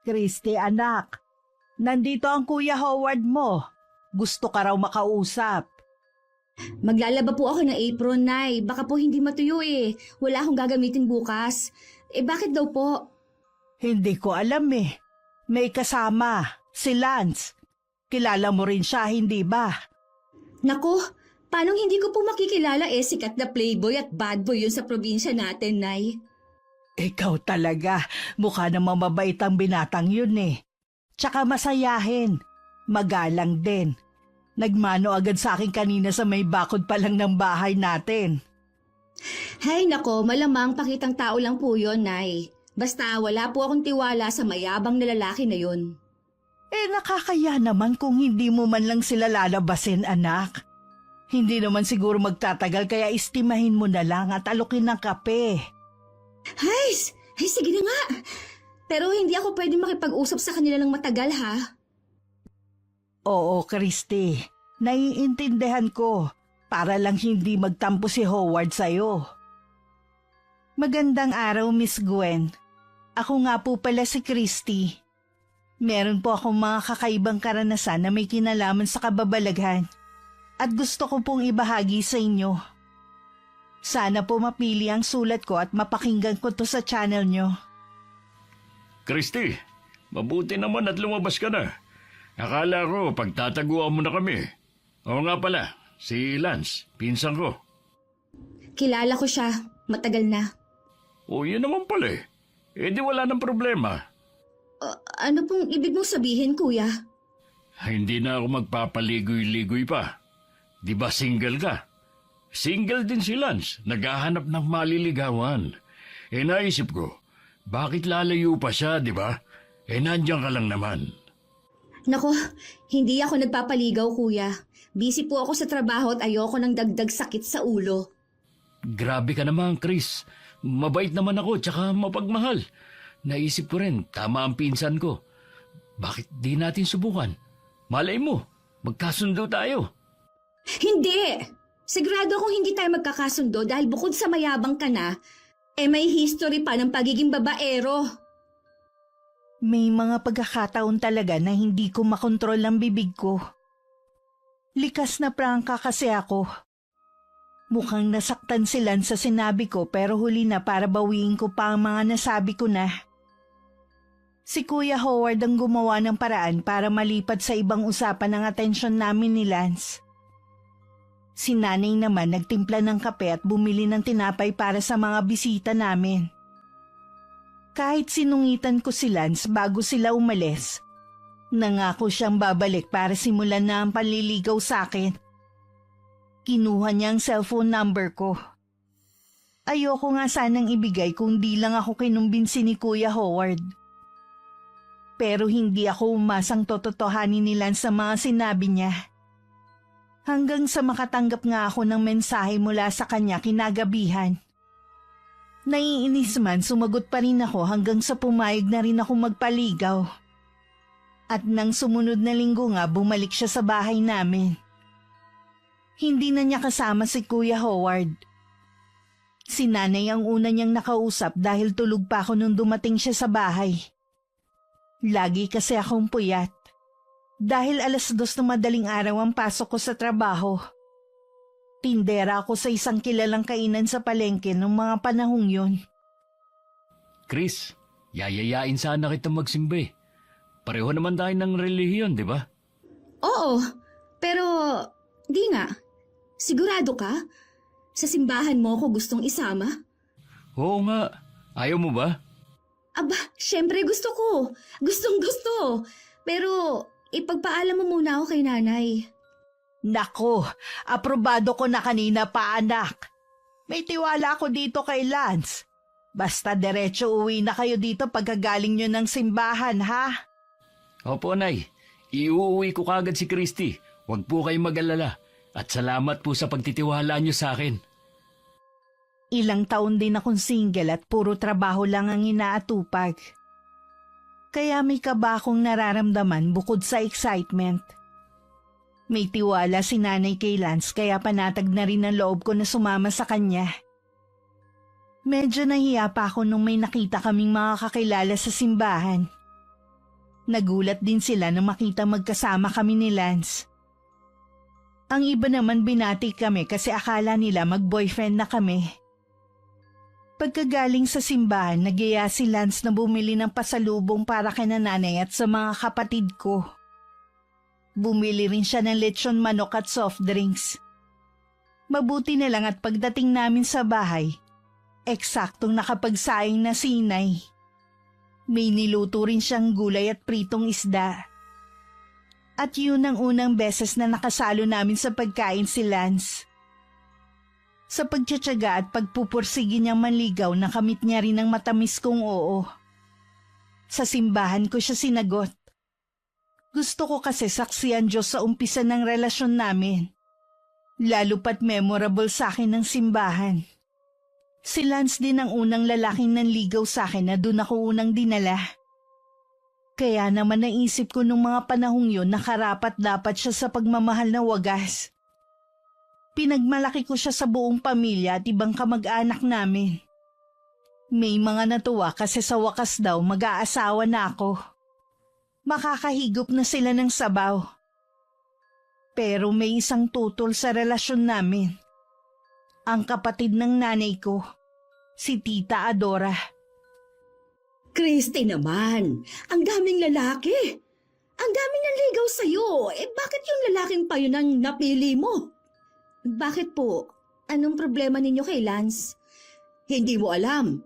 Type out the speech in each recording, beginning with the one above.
Christy anak, nandito ang Kuya Howard mo. Gusto ka raw makausap. Maglalaba po ako ng apron, Nay. Baka po hindi matuyo eh. Wala akong gagamitin bukas. Bakit daw po? Hindi ko alam eh. May kasama, si Lance. Kilala mo rin siya, hindi ba? Naku, paano hindi ko po makikilala sikat na playboy at bad boy yun sa probinsya natin, Nay. Ikaw talaga, mukha namang mabait ang binatang yun eh. Tsaka masayahin, magalang din. Nagmano agad sa akin kanina sa may bakod pa lang ng bahay natin. Hay nako, malamang pakitang tao lang po yun, Nay. Basta wala po akong tiwala sa mayabang na lalaki na yun. Nakakaya naman kung hindi mo man lang sila lalabasin, anak. Hindi naman siguro magtatagal kaya istimahin mo na lang at alukin ng kape. Hay, sige na nga. Pero hindi ako pwede makipag-usap sa kanila ng matagal, ha? Oo, Christy. Naiintindihan ko. Para lang hindi magtampo si Howard sa'yo. Magandang araw, Miss Gwen. Ako nga po pala si Christy. Meron po akong mga kakaibang karanasan na may kinalaman sa kababalaghan. At gusto ko pong ibahagi sa inyo. Sana po mapili ang sulat ko at mapakinggan ko to sa channel nyo. Christy, mabuti naman at lumabas ka na. Akala ko pagtataguan mo na kami. Oo nga pala, si Lance, pinsan ko. Kilala ko siya. Matagal na. O yun naman pala eh. Di wala ng problema. Ano pong ibig mong sabihin, kuya? Hindi na ako magpapaligoy-ligoy pa. Di ba single ka? Single din si Lance, naghahanap ng maliligawan. Naisip ko, bakit lalayo pa siya, di ba? Nandiyan ka lang naman. Nako, hindi ako nagpapaligaw, kuya. Busy po ako sa trabaho at ayoko ng dagdag sakit sa ulo. Grabe ka naman, Chris. Mabait naman ako, tsaka mapagmahal. Naisip ko rin, tama ang pinsan ko. Bakit di natin subukan? Malay mo, magkasundo tayo. Hindi! Sigurado akong hindi tayo magkakasundo dahil bukod sa mayabang ka na, may history pa ng pagiging babaero. May mga pagkakataon talaga na hindi ko makontrol ang bibig ko. Likas na prangka kasi ako. Mukhang nasaktan sila sa sinabi ko pero huli na para bawiin ko pa ang mga nasabi ko na. Si Kuya Howard ang gumawa ng paraan para malipat sa ibang usapan ang atensyon namin ni Lance. Si Nanay naman nagtimpla ng kape at bumili ng tinapay para sa mga bisita namin. Kahit sinungitan ko si Lance bago sila umalis, nangako siyang babalik para simulan na ang panliligaw sa akin. Kinuha niya ang cellphone number ko. Ayoko nga sanang ibigay kung di lang ako kinumbinsi ni Kuya Howard. Pero hindi ako umasang tototohanin ni Lance sa mga sinabi niya. Hanggang sa makatanggap nga ako ng mensahe mula sa kanya kinagabihan. Naiinis man, sumagot pa rin ako hanggang sa pumayag na rin ako magpaligaw. At nang sumunod na linggo nga, bumalik siya sa bahay namin. Hindi na niya kasama si Kuya Howard. Si Nanay ang una niyang nakausap dahil tulog pa ako nung dumating siya sa bahay. Lagi kasi akong puyat. Dahil 2:00 ng madaling araw ang pasok ko sa trabaho. Tindera ako sa isang kilalang kainan sa palengke noong mga panahong yun. Chris, yayayain sana kita magsimba eh. Pareho naman tayo ng relihiyon, di ba? Oo, pero di nga. Sigurado ka? Sa simbahan mo ako gustong isama? Oo nga. Ayaw mo ba? Aba, syempre gusto ko. Gustong gusto. Pero ipagpaalam mo muna ako kay Nanay. Nako, aprobado ko na kanina pa anak. May tiwala ako dito kay Lance. Basta diretso uwi na kayo dito pagkagaling nyo ng simbahan, ha? Opo, Nay. Iuuwi ko kagad si Christy. Huwag po kayong mag-alala. At salamat po sa pagtitiwala niyo sa akin. Ilang taon din akong single at puro trabaho lang ang inaatupag. Kaya may kaba akong nararamdaman bukod sa excitement. May tiwala si Nanay kay Lance kaya panatag na rin ang loob ko na sumama sa kanya. Medyo nahiya pa ako nung may nakita kaming mga kakilala sa simbahan. Nagulat din sila na makita magkasama kami ni Lance. Ang iba naman binati kami kasi akala nila mag-boyfriend na kami. Pagkagaling sa simbahan, nagyaya si Lance na bumili ng pasalubong para kay nanay at sa mga kapatid ko. Bumili rin siya ng lechon manok at soft drinks. Mabuti na lang at pagdating namin sa bahay, eksaktong nakapagsaing na sinay. May niluto rin siyang gulay at pritong isda. At yun ang unang beses na nakasalo namin sa pagkain si Lance. Sa pagtsatsaga at pagpupursige niyang manligaw, nakamit niya rin ang matamis kong oo. Sa simbahan ko siya sinagot. Gusto ko kasi saksihan Diyos sa umpisa ng relasyon namin. Lalo pat memorable sa akin ng simbahan. Si Lance din ang unang lalaking nanligaw sa akin na doon ako unang dinala. Kaya naman naisip ko nung mga panahong yun na karapat dapat siya sa pagmamahal na wagas. Pinagmalaki ko siya sa buong pamilya at ibang kamag-anak namin. May mga natuwa kasi sa wakas daw mag-aasawa na ako. Makakahigop na sila ng sabaw. Pero may isang tutol sa relasyon namin. Ang kapatid ng nanay ko, si Tita Adora. Christy naman, ang daming lalaki. Ang daming nanligaw sa'yo. Bakit yung lalaking pa yun ang napili mo? Bakit po? Anong problema ninyo kay Lance? Hindi mo alam.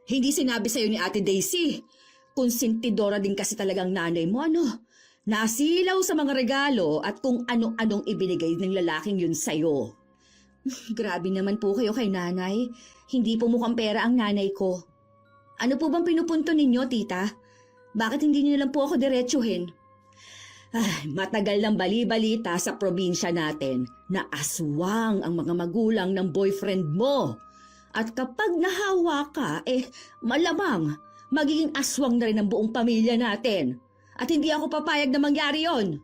Hindi sinabi sa'yo ni Ate Daisy. Konsentidora din kasi talagang nanay mo, ano? Nasilaw sa mga regalo at kung ano-anong ibinigay ng lalaking yun sa'yo. Grabe naman po kayo kay nanay. Hindi po mukhang pera ang nanay ko. Ano po bang pinupunto ninyo, tita? Bakit hindi niyo lang po ako diretsuhin? Matagal ng bali-balita sa probinsya natin na aswang ang mga magulang ng boyfriend mo. At kapag nahawa ka, malamang magiging aswang na rin ang buong pamilya natin. At hindi ako papayag na mangyari yon.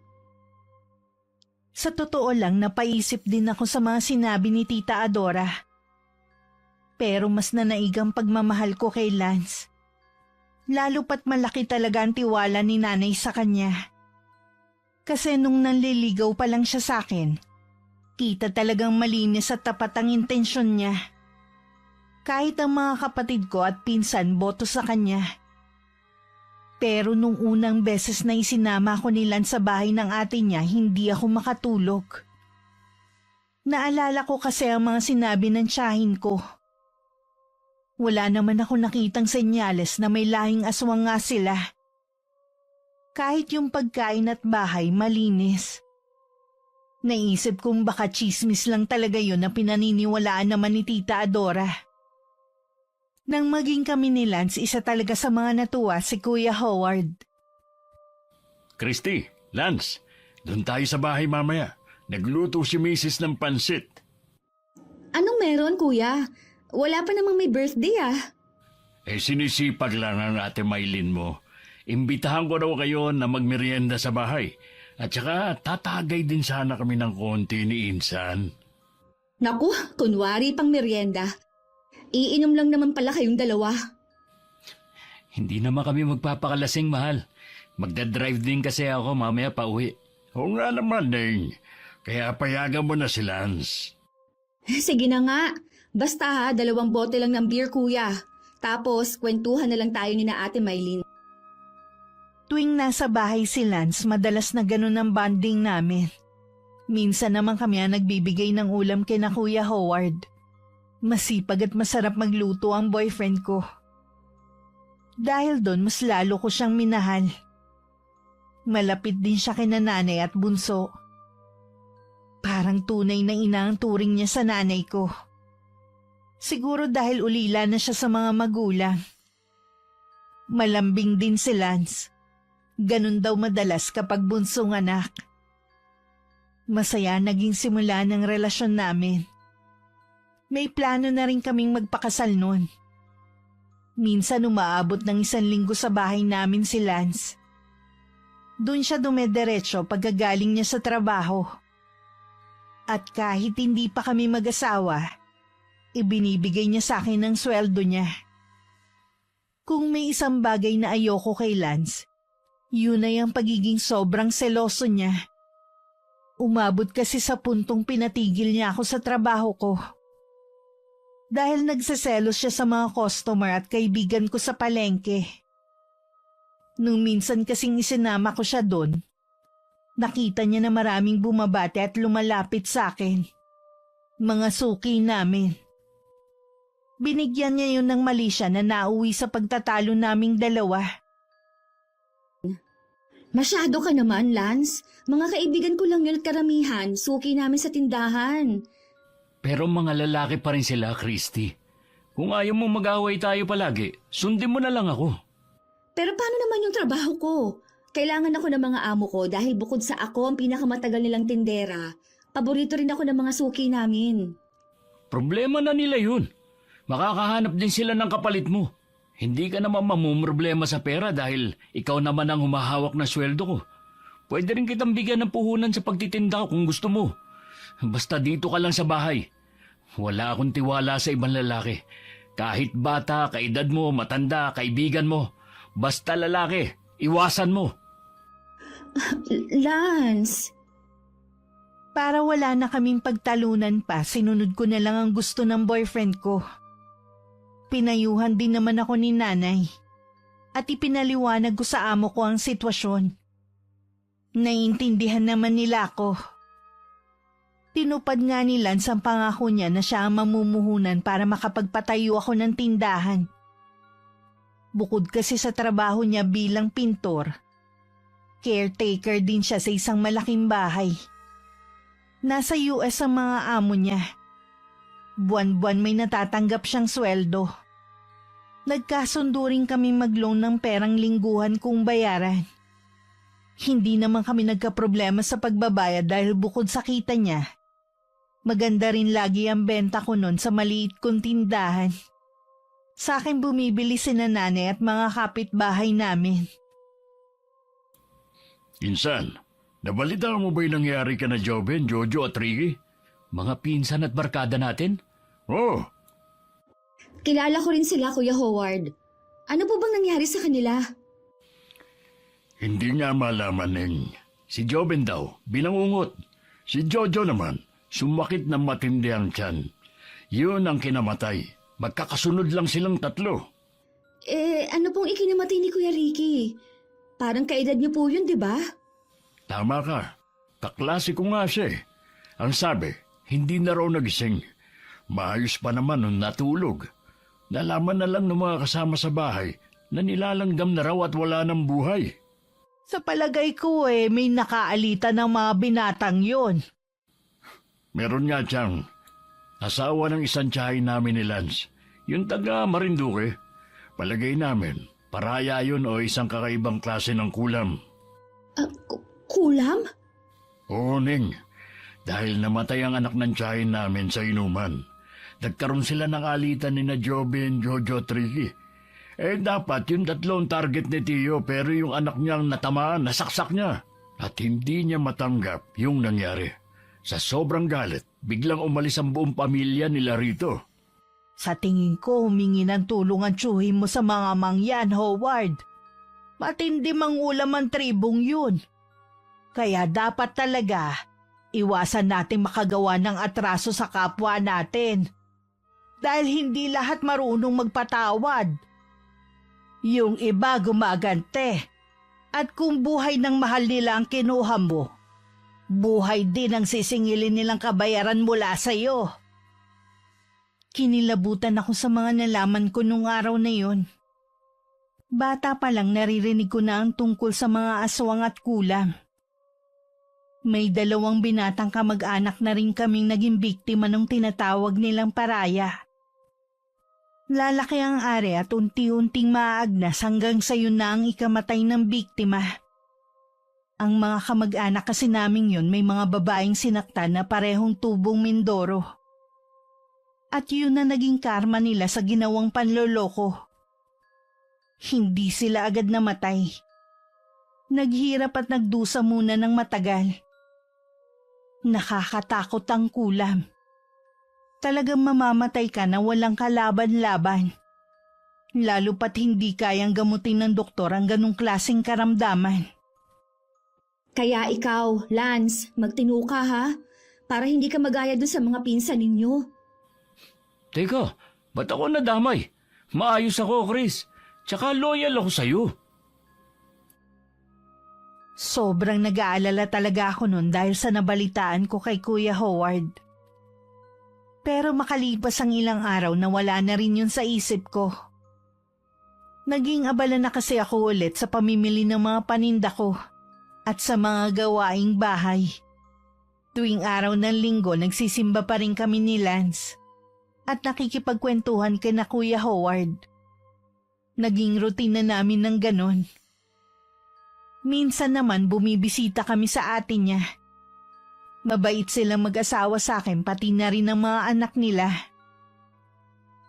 Sa totoo lang, napaisip din ako sa mga sinabi ni Tita Adora. Pero mas nanaigang pagmamahal ko kay Lance. Lalo pat malaki talaga ang tiwala ni nanay sa kanya. Kasi nung nanliligaw pa lang siya sa akin, kita talagang malinis at tapat ang intensyon niya. Kahit ang mga kapatid ko at pinsan boto sa kanya. Pero nung unang beses na isinama ko ni Lance sa bahay ng ate niya, hindi ako makatulog. Naalala ko kasi ang mga sinabi ng tiyahin ko. Wala naman ako nakitang senyales na may lahing aswang nga sila. Kahit yung pagkain at bahay malinis. Naisip kong baka chismis lang talaga yun na pinaniniwalaan naman ni Tita Adora. Nang maging kami ni Lance, isa talaga sa mga natuwa si Kuya Howard. Christy, Lance, doon tayo sa bahay mamaya. Nagluto si Mrs. ng pansit. Anong meron, kuya? Wala pa namang may birthday Sinisipag lang ang ate Maylin mo. Imbitahan ko daw kayo na magmerienda sa bahay. At saka tatagay din sana kami ng konti ni Insan. Naku, kunwari pang merienda. Iinom lang naman pala kayong dalawa. Hindi naman kami magpapakalasing, mahal. Magdadrive din kasi ako mamaya pa uwi. Oo nga naman, Neng. Kaya payagan mo na si Lance. Sige na nga. Basta 2 bote lang ng beer, kuya. Tapos, kwentuhan na lang tayo ni na Ate Maylin. Tuwing nasa bahay si Lance, madalas na ganun ang bonding namin. Minsan naman kami ang nagbibigay ng ulam kina Kuya Howard. Masipag at masarap magluto ang boyfriend ko. Dahil doon, mas lalo ko siyang minahal. Malapit din siya kina nanay at bunso. Parang tunay na ina ang turing niya sa nanay ko. Siguro dahil ulila na siya sa mga magulang. Malambing din si Lance. Ganun daw madalas kapag bunsong anak. Masaya naging simula ng relasyon namin. May plano na rin kaming magpakasal noon. Minsan umaabot ng 1 linggo sa bahay namin si Lance. Doon siya dumediretso pagkagaling niya sa trabaho. At kahit hindi pa kami mag-asawa, ibinibigay niya sa akin ang sweldo niya. Kung may isang bagay na ayoko kay Lance, Yun ay ang pagiging sobrang seloso niya. Umabot kasi sa puntong pinatigil niya ako sa trabaho ko. Dahil nagseselos siya sa mga customer at kaibigan ko sa palengke. Nung minsan kasing isinama ko siya doon, nakita niya na maraming bumabate at lumalapit sa akin. Mga suki namin. Binigyan niya yun ng mali siya na nauwi sa pagtatalo naming dalawa. Masyado ka naman, Lance. Mga kaibigan ko lang yun at karamihan. Suki namin sa tindahan. Pero mga lalaki pa rin sila, Christy. Kung ayaw mo mag-away tayo palagi, sundin mo na lang ako. Pero paano naman yung trabaho ko? Kailangan ako ng mga amo ko dahil bukod sa ako ang pinakamatagal nilang tindera, paborito rin ako ng mga suki namin. Problema na nila yun. Makakahanap din sila ng kapalit mo. Hindi ka naman mamumroblema sa pera dahil ikaw naman ang humahawak ng sweldo ko. Pwede rin kitang bigyan ng puhunan sa pagtitinda ko kung gusto mo. Basta dito ka lang sa bahay. Wala akong tiwala sa ibang lalaki. Kahit bata, kaedad mo, matanda, kaibigan mo. Basta lalaki, iwasan mo. Lance! Para wala na kaming pagtalunan pa, sinunod ko na lang ang gusto ng boyfriend ko. Pinayuhan din naman ako ni nanay at ipinaliwanag ko sa amo ko ang sitwasyon. Naiintindihan naman nila ako. Tinupad nga ni Lance ang pangako niya na siya ang mamumuhunan para makapagpatayo ako ng tindahan. Bukod kasi sa trabaho niya bilang pintor, caretaker din siya sa isang malaking bahay. Nasa US ang mga amo niya. Buwan-buwan may natatanggap siyang sweldo. Nagkasundo rin kami mag-loan ng perang lingguhan kung bayaran. Hindi naman kami nagkaproblema sa pagbabayad dahil bukod sa kita niya, maganda rin lagi ang benta ko nun sa maliit kong tindahan. Sa akin bumibili sina nanay at mga kapitbahay namin. Insan, nabalita mo ba yung nangyari ka na Joben, Jojo at Ricky? Mga pinsan at barkada natin? Oh, Kilala ko rin sila, Kuya Howard. Ano po bang nangyari sa kanila? hindi nga malaman Neng. Si Joben daw, binangungot. Si Jojo naman, sumakit ng matindi ang tiyan. Yun ang kinamatay. Magkakasunod lang silang tatlo. Ano pong ikinamatay ni Kuya Ricky? Parang kaedad niyo po yun, di ba? Tama ka. Kaklase ko nga siya eh. Ang sabi, hindi na raw nagising. Maayos pa naman nung natulog. Nalaman na lang ng mga kasama sa bahay na nilalanggam na raw at wala ng buhay. Sa palagay ko may nakaalita ng mga binatang yon. Meron nga siyang asawa ng isang tiyahin namin ni Lance. Yung taga Marinduque. Palagay namin, paraya yun o isang kakaibang klase ng kulam. Kulam? Oo, Ning. Dahil namatay ang anak ng tiyahin namin sa inuman. Nagkaroon sila ng alitan ni na Joben, Jojo at Ricky. Dapat yung tatlong target ni Tio pero yung anak niyang natamaan, nasaksak niya. At hindi niya matanggap yung nangyari. Sa sobrang galit, biglang umalis ang buong pamilya nila rito. Sa tingin ko, humingi ng tulong ang tsuhin mo sa mga mangyan, Howard. Matindi mang ulam ang tribong yun. Kaya dapat talaga, iwasan natin makagawa ng atraso sa kapwa natin. Dahil hindi lahat marunong magpatawad. Yung iba gumagante. At kung buhay ng mahal nila ang kinuha mo, buhay din ang sisingilin nilang kabayaran mula sa iyo. Kinilabutan ako sa mga nalaman ko nung araw na yon. Bata pa lang naririnig ko na ang tungkol sa mga aswang at kulam. May 2 binatang kamag-anak na rin kaming naging biktima ng tinatawag nilang paraya. Lalaki ang ari at unti-unting maaagnas hanggang sa yun na ang ikamatay ng biktima. Ang mga kamag-anak kasi naming yun may mga babaeng sinaktan na parehong tubong Mindoro. At yun na naging karma nila sa ginawang panloloko. Hindi sila agad namatay. Naghirap at nagdusa muna ng matagal. Nakakatakot ang kulam. Talagang mamamatay ka na walang kalaban-laban. Lalo pat hindi kayang gamutin ng doktor ang ganong klaseng karamdaman. Kaya ikaw, Lance, magtino ka ha, para hindi ka magaya dun sa mga pinsan ninyo. Teka, ba't ako nadamay? Maayos ako, Chris. Tsaka loyal ako sa'yo. Sobrang nag-aalala talaga ako nun dahil sa nabalitaan ko kay Kuya Howard. Pero makalipas ang ilang araw na wala na rin yun sa isip ko. Naging abala na kasi ako ulit sa pamimili ng mga paninda ko at sa mga gawaing bahay. Tuwing araw ng linggo nagsisimba pa rin kami ni Lance at nakikipagkwentuhan kina Kuya Howard. Naging routine na namin ng ganon. Minsan naman bumibisita kami sa atin niya. Mabait silang mag-asawa sa akin pati na rin ang mga anak nila.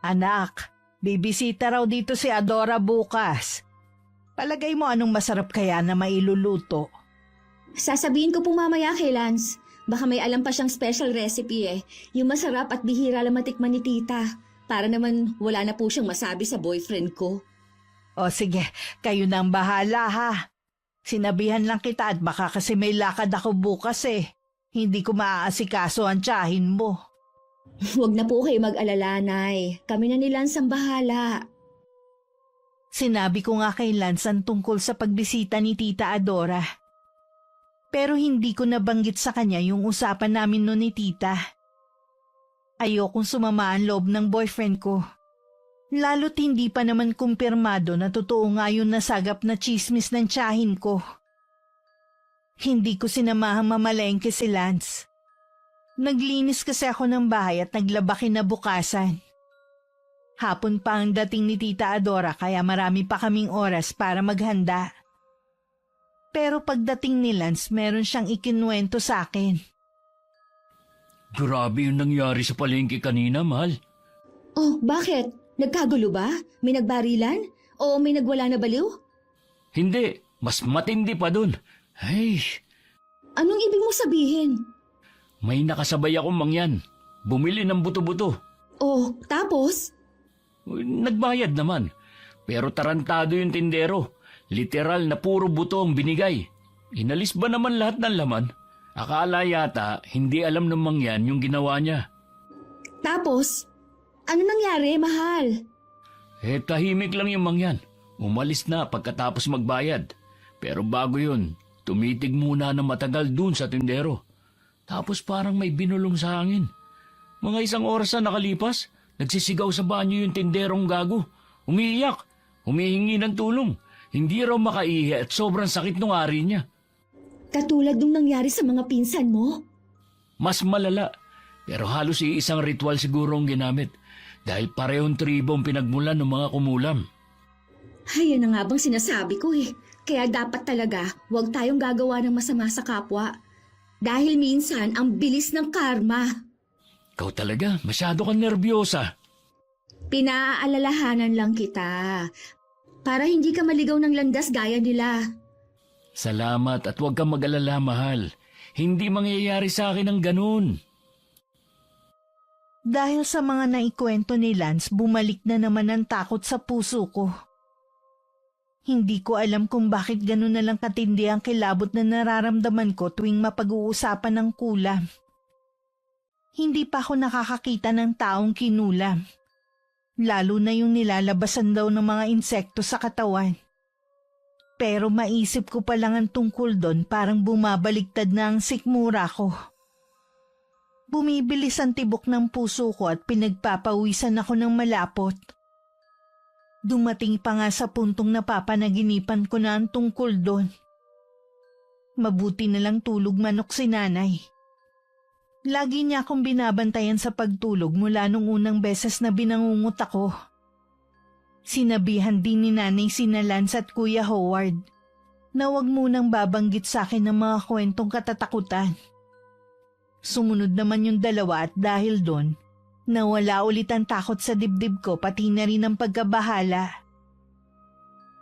Anak, bibisita raw dito si Adora bukas. Palagay mo anong masarap kaya na mailuluto? Sasabihin ko po mamaya kay Lance. Baka may alam pa siyang special recipe eh. Yung masarap at bihira lang matikman ni tita. Para naman wala na po siyang masabi sa boyfriend ko. O sige, kayo nang bahala ha. Sinabihan lang kita at baka kasi may lakad ako bukas eh. Hindi ko maaasikaso ang tiyahin mo. Huwag na po kayo mag-alala, Nay. Kami na ni Lance ang bahala. Sinabi ko nga kay Lance ang tungkol sa pagbisita ni Tita Adora. Pero hindi ko nabanggit sa kanya yung usapan namin noon ni Tita. Ayokong sumama ang loob ng boyfriend ko. Lalo't hindi pa naman kumpirmado na totoo nga yung nasagap na chismis ng tiyahin ko. Hindi ko sinamahang mamalengke si Lance. Naglinis kasi ako ng bahay at naglaba kinabukasan. Hapon pa ang dating ni Tita Adora kaya marami pa kaming oras para maghanda. Pero pagdating ni Lance, meron siyang ikinuwento sa akin. Grabe yung nangyari sa palengke kanina, mahal. Oh, bakit? Nagkagulo ba? May nagbarilan? O may nagwala na baliw? Hindi, mas matindi pa dun. Ay, Anong ibig mo sabihin? may nakasabay akong mangyan. Bumili ng buto-buto. Oh, tapos? Nagbayad naman. Pero tarantado yung tindero. Literal na puro buto ang binigay. Inalis ba naman lahat ng laman? Akala yata hindi alam ng mangyan yung ginawa niya. Tapos? Ano nangyari, mahal? Tahimik lang yung mangyan. Umalis na pagkatapos magbayad. Pero bago yun, tumitig muna ng matagal dun sa tindero. Tapos parang may binulong sa hangin. Mga 1 oras na nakalipas, nagsisigaw sa banyo yung tinderong gago. Umiiyak, humihingi ng tulong. Hindi raw makaihi at sobrang sakit nung ari niya. Katulad nung nangyari sa mga pinsan mo? Mas malala, pero halos iisang ritual siguro ang ginamit dahil parehong tribo ang pinagmulan ng mga kumulam. Ay, yan na nga bang sinasabi ko eh. Kaya dapat talaga huwag tayong gagawa ng masama sa kapwa. Dahil minsan ang bilis ng karma. Ikaw talaga, masyado kang nervyosa. Pinaalalahanan lang kita. Para hindi ka maligaw ng landas gaya nila. Salamat at huwag kang mag-alala, mahal. Hindi mangyayari sa akin ang ganun. Dahil sa mga naikwento ni Lance, bumalik na naman ang takot sa puso ko. Hindi ko alam kung bakit ganun na lang katindi ang kilabot na nararamdaman ko tuwing mapag-uusapan ng kulam. Hindi pa ako nakakakita ng taong kinulam. Lalo na yung nilalabasan daw ng mga insekto sa katawan. Pero maisip ko pa lang ang tungkol doon parang bumabaligtad na ang sikmura ko. Bumibilis ang tibok ng puso ko at pinagpapawisan ako ng malapot. Dumating pa nga sa puntong napapanaginipan ko na ang tungkol doon. Mabuti na lang tulog manok si nanay. Lagi niya akong binabantayan sa pagtulog mula nung unang beses na binangungot ako. Sinabihan din ni nanay sina Lance at Kuya Howard na huwag munang babanggit sa akin ng mga kwentong katatakutan. Sumunod naman yung dalawa at dahil doon, nawala ulit ang takot sa dibdib ko pati na rin ang pagkabahala.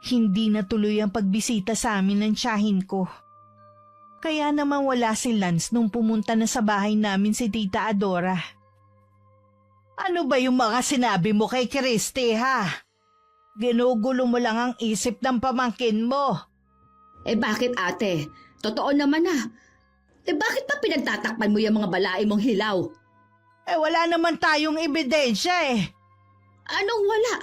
Hindi na tuloy ang pagbisita sa amin ng tiyahin ko. Kaya naman wala si Lance nung pumunta na sa bahay namin si Tita Adora. Ano ba yung mga sinabi mo kay Christy ha? Ginugulo mo lang ang isip ng pamangkin mo. Bakit ate? Totoo naman ah. Bakit pa pinagtatakpan mo yung mga balai mong hilaw? Wala naman tayong ebidensya eh. Anong wala?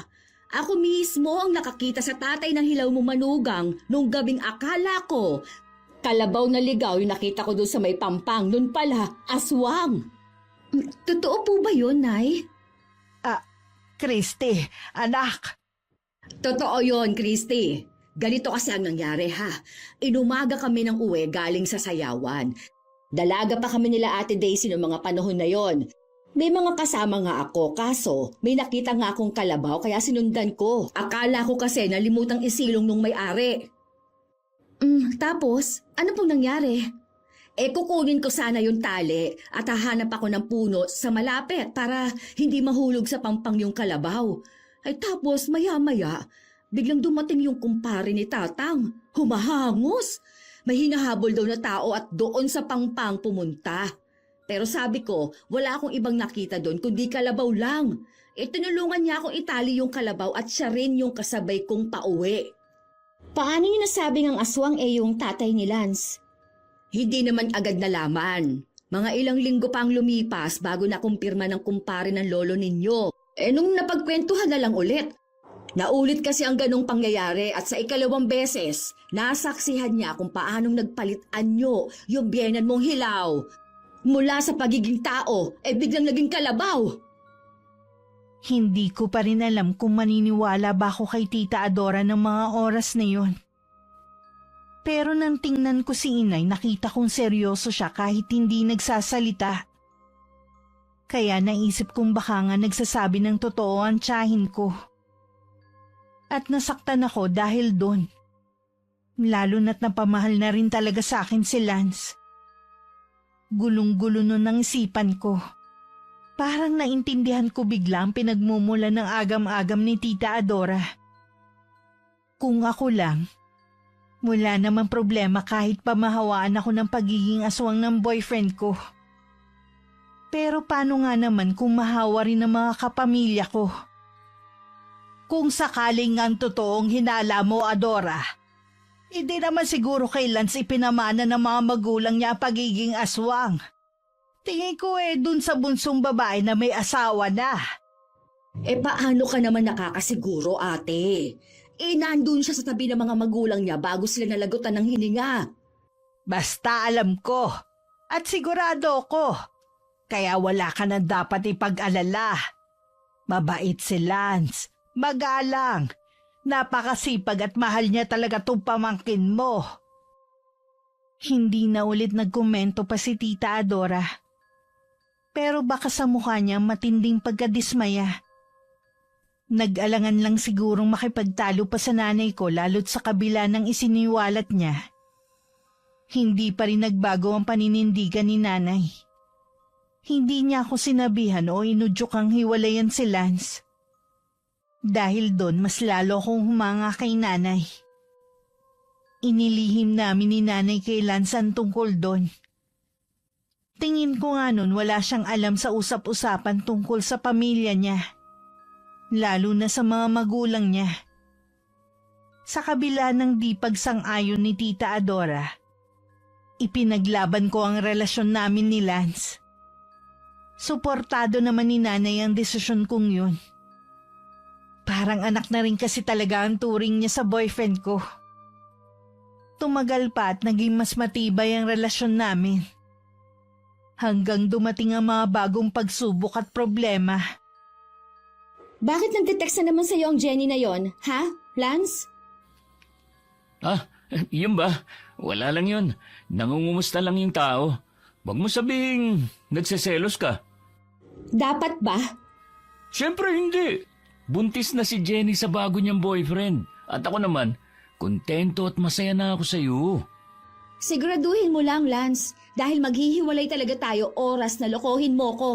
Ako mismo ang nakakita sa tatay ng hilaw mo manugang nung gabing akala ko. Kalabaw na ligaw yung nakita ko doon sa may pampang. Noon pala, aswang. Totoo po ba yun, Nay? Christy, anak. Totoo yon, Christy. Ganito kasi ang nangyari ha. Inumaga kami ng uwi galing sa sayawan. Dalaga pa kami nila Ate Daisy noong mga panahon na yon. May mga kasama nga ako, kaso may nakita nga akong kalabaw kaya sinundan ko. Akala ko kasi nalimutang isilong nung may-ari. Tapos, ano pong nangyari? Kukunin ko sana yung tali at hahanap ako ng puno sa malapit para hindi mahulog sa pampang yung kalabaw. Tapos maya-maya, biglang dumating yung kumpare ni Tatang. Humahangos. May hinahabol daw na tao at doon sa pangpang pumunta. Pero sabi ko, wala akong ibang nakita doon kundi kalabaw lang. Tinulungan niya akong itali yung kalabaw at siya rin yung kasabay kong pauwi. Paano niyo nasabing ang aswang yung tatay ni Lance? Hindi naman agad nalaman. Mga ilang linggo pa ang lumipas bago nakumpirma ng kumpare ng lolo ninyo. Nung napagkwentuhan na lang ulit. Naulit kasi ang ganong pangyayari at sa ikalawang beses, nasaksihan niya kung paanong nagpalit anyo yung biyenan mong hilaw. Mula sa pagiging tao, biglang naging kalabaw. Hindi ko pa rin alam kung maniniwala ba ako kay Tita Adora ng mga oras na yon. Pero nang tingnan ko si inay, nakita kong seryoso siya kahit hindi nagsasalita. Kaya naisip kong baka nga nagsasabi ng totoo ang tiyahin ko. At nasaktan ako dahil doon. Lalo na't napamahal na rin talaga sa akin si Lance. Gulong-gulo nun ang isipan ko. Parang naintindihan ko bigla ang pinagmumula ng agam-agam ni Tita Adora. Kung ako lang, wala namang problema kahit pamahawaan ako ng pagiging aswang ng boyfriend ko. Pero paano nga naman kung mahawa rin ng mga kapamilya ko? Kung sakaling ang totoong hinala mo, Adora, hindi naman siguro kay Lance ipinamana ng mga magulang niya ang pagiging aswang. Tingin ko dun sa bunsong babae na may asawa na. Paano ka naman nakakasiguro, ate? Nandun siya sa tabi ng mga magulang niya bago sila nalagutan ng hininga. Basta alam ko at sigurado ko. Kaya wala ka na dapat ipag-alala. Mabait si Lance, magalang, napakasipag at mahal niya talaga tong pamangkin mo. Hindi na ulit nagkomento pa si Tita Adora. Pero baka sa mukha niya matinding pagkadismaya. Nag-alangan lang sigurong makipagtalo pa sa nanay ko lalo't sa kabila ng isiniwalat niya. Hindi pa rin nagbago ang paninindigan ni nanay. Hindi niya ako sinabihan o inudyok ang hiwalayan si Lance. Dahil doon mas lalo akong humanga kay nanay. Inilihim namin ni nanay kay Lance ang tungkol doon. Tingin ko nga nun wala siyang alam sa usap-usapan tungkol sa pamilya niya. Lalo na sa mga magulang niya. Sa kabila ng di pagsang-ayon ni Tita Adora, ipinaglaban ko ang relasyon namin ni Lance. Suportado naman ni nanay ang desisyon kong yun. Parang anak na rin kasi talaga ang turing niya sa boyfriend ko. Tumagal pa at naging mas matibay ang relasyon namin. Hanggang dumating ang mga bagong pagsubok at problema. Bakit nagte-text na naman sa'yo ang Jenny na yon, ha, Lance? Yun ba? Wala lang yun. Nangungumusta lang yung tao. Wag mo sabihing nagseselos ka. Dapat ba? Siyempre hindi. Buntis na si Jenny sa bago niyang boyfriend. At ako naman, kontento at masaya na ako sa iyo. Siguraduhin mo lang, Lance. Dahil maghihiwalay talaga tayo oras na lokohin mo ko.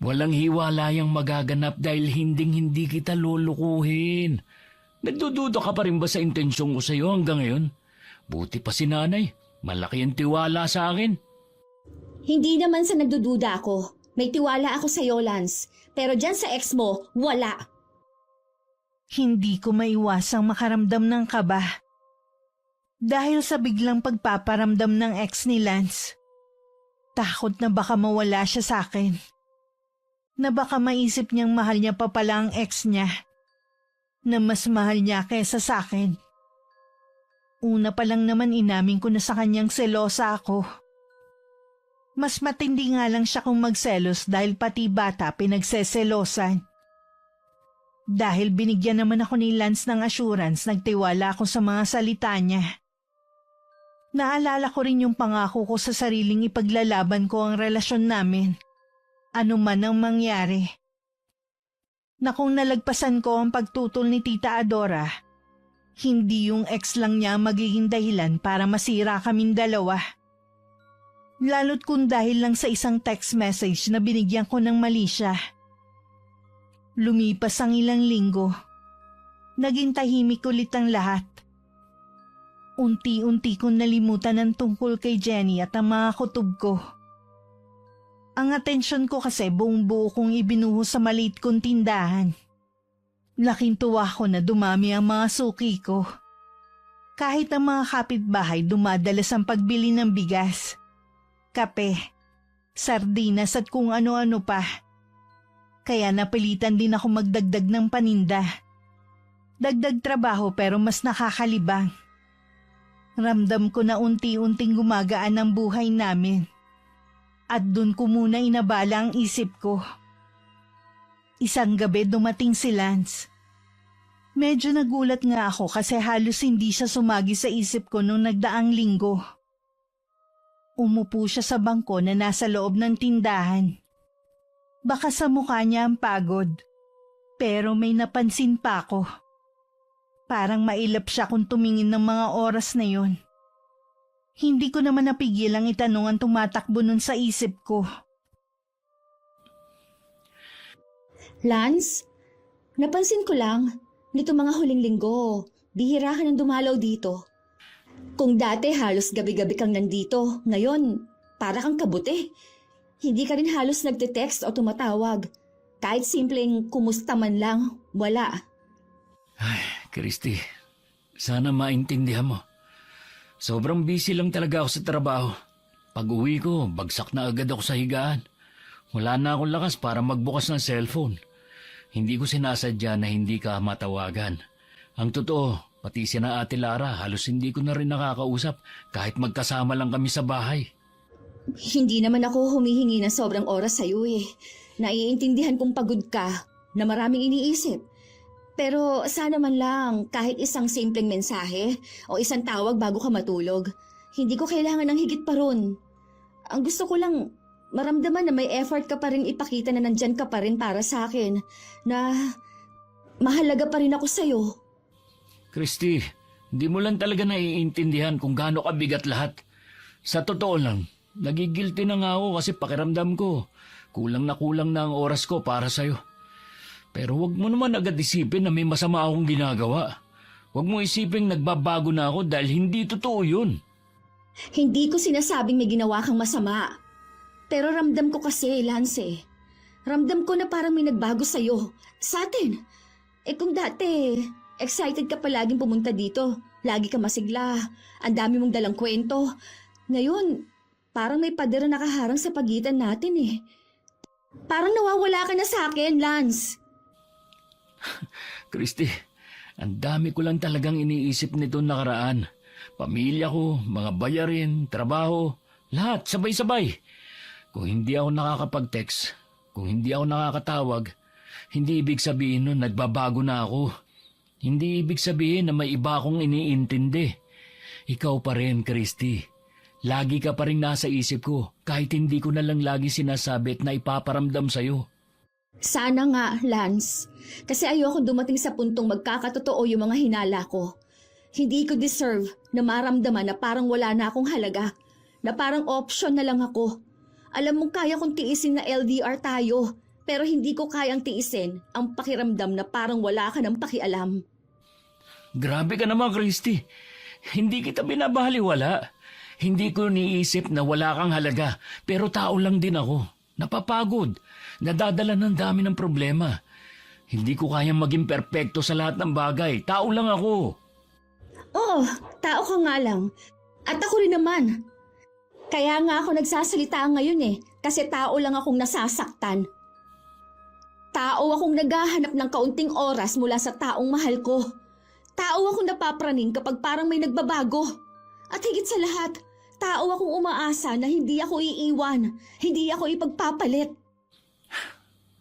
Walang hiwalayang magaganap dahil hinding-hindi kita lulukuhin. Nagdududa ka pa rin ba sa intensyon ko sa iyo hanggang ngayon? Buti pa si nanay. Malaki ang tiwala sa akin. Hindi naman sa nagdududa ako. May tiwala ako sa iyo, Lance. Pero dyan sa ex mo, wala. Hindi ko maiwasang makaramdam ng kaba. Dahil sa biglang pagpaparamdam ng ex ni Lance. Takot na baka mawala siya sa akin. Na baka maisip niyang mahal niya pa pala ang ex niya. Na mas mahal niya kaysa sa akin. Una pa lang naman inamin ko na sa kanyang selosa ako. Mas matindi nga lang siya kung magselos dahil pati bata pinagseselosan. Dahil binigyan naman ako ni Lance ng assurance, nagtiwala ako sa mga salita niya. Naalala ko rin yung pangako ko sa sariling ipaglalaban ko ang relasyon namin. Ano man ang mangyari. Na kung nalagpasan ko ang pagtutol ni Tita Adora, hindi yung ex lang niya magiging dahilan para masira kaming dalawa. Lalo't kung dahil lang sa isang text message na binigyan ko ng mali siya. Lumipas ang ilang linggo. Naging tahimik ulit ang lahat. Unti-unti kong nalimutan ang tungkol kay Jenny at ang mga kutob ko. Ang atensyon ko kasi buong buo kong ibinuhos sa maliit kong tindahan. Laking tuwa ko na dumami ang mga suki ko. Kahit ang mga kapitbahay dumadalas ang pagbili ng bigas, kape, sardinas at kung ano-ano pa. Kaya napilitan din ako magdagdag ng paninda. Dagdag trabaho pero mas nakakalibang. Ramdam ko na unti-unting gumagaan ang buhay namin. At dun ko muna inabala ang isip ko. Isang gabi dumating si Lance. Medyo nagulat nga ako kasi halos hindi siya sumagi sa isip ko nung nagdaang linggo. Umupo siya sa bangko na nasa loob ng tindahan. Baka sa mukha niya ang pagod, pero may napansin pa ako. Parang mailap siya kung tumingin ng mga oras na yon. Hindi ko naman napigil ang itanong ang tumatakbo nun sa isip ko. Lance, napansin ko lang, nito mga huling linggo, bihira ka nang dumalaw dito. Kung dati halos gabi-gabi kang nandito, ngayon para kang kabuti. Hindi ka rin halos nagte-text o tumatawag. Kahit simpleng kumusta man lang, wala. Ay, Christy, sana maintindihan mo. Sobrang busy lang talaga ako sa trabaho. Pag uwi ko, bagsak na agad ako sa higaan. Wala na akong lakas para magbukas ng cellphone. Hindi ko sinasadya na hindi ka matawagan. Ang totoo, pati si na Ate Lara, halos hindi ko na rin nakakausap kahit magkasama lang kami sa bahay. Hindi naman ako humihingi ng sobrang oras sa'yo eh. Naiintindihan kong pagod ka, na maraming iniisip. Pero sana man lang kahit isang simpleng mensahe o isang tawag bago ka matulog. Hindi ko kailangan ng higit pa ron. Ang gusto ko lang maramdaman na may effort ka pa rin ipakita na nandyan ka pa rin para sa akin. Na mahalaga pa rin ako sa'yo. Christy, hindi mo lang talaga naiintindihan kung gaano kabigat lahat. Sa totoo lang, nagigilty na nga ako kasi pakiramdam ko. Kulang na ang oras ko para sa'yo. Pero wag mo naman agad isipin na may masama akong ginagawa. Wag mo isipin nagbabago na ako dahil hindi totoo yun. Hindi ko sinasabing may ginawa kang masama. Pero ramdam ko kasi, Lance eh. Ramdam ko na parang may nagbago sa'yo. Sa atin. Eh kung dati, excited ka palaging pumunta dito. Lagi ka masigla. Ang dami mong dalang kwento. Ngayon, parang may pader na nakaharang sa pagitan natin eh. Parang nawawala ka na sa akin, Lance. Christy, ang dami ko lang talagang iniisip nito nakaraan. Pamilya ko, mga bayarin, trabaho, lahat sabay-sabay. Kung hindi ako nakakapag-text, kung hindi ako nakakatawag, hindi ibig sabihin nun nagbabago na ako. Hindi ibig sabihin na may iba akong iniintindi. Ikaw pa rin, Christy. Lagi ka pa rin nasa isip ko kahit hindi ko na lang lagi sinasabi at naipaparamdam sa'yo. Sana nga, Lance. Kasi ayoko dumating sa puntong magkakatotoo yung mga hinala ko. Hindi ko deserve na maramdaman na parang wala na akong halaga. Na parang option na lang ako. Alam mong kaya kong tiisin na LDR tayo. Pero hindi ko kayang tiisin ang pakiramdam na parang wala ka ng pakialam. Grabe ka naman, Christy. Hindi kita binabaliwala. Hindi ko niisip na wala kang halaga. Pero tao lang din ako. Napapagod. Nadadala ng dami ng problema. Hindi ko kayang maging perpekto sa lahat ng bagay. Tao lang ako. Oo, tao ka nga lang. At ako rin naman. Kaya nga ako nagsasalita ngayon kasi tao lang akong nasasaktan. Tao akong naghahanap ng kaunting oras mula sa taong mahal ko. Tao akong napapraning kapag parang may nagbabago. At higit sa lahat, tao akong umaasa na hindi ako iiwan, hindi ako ipagpapalit.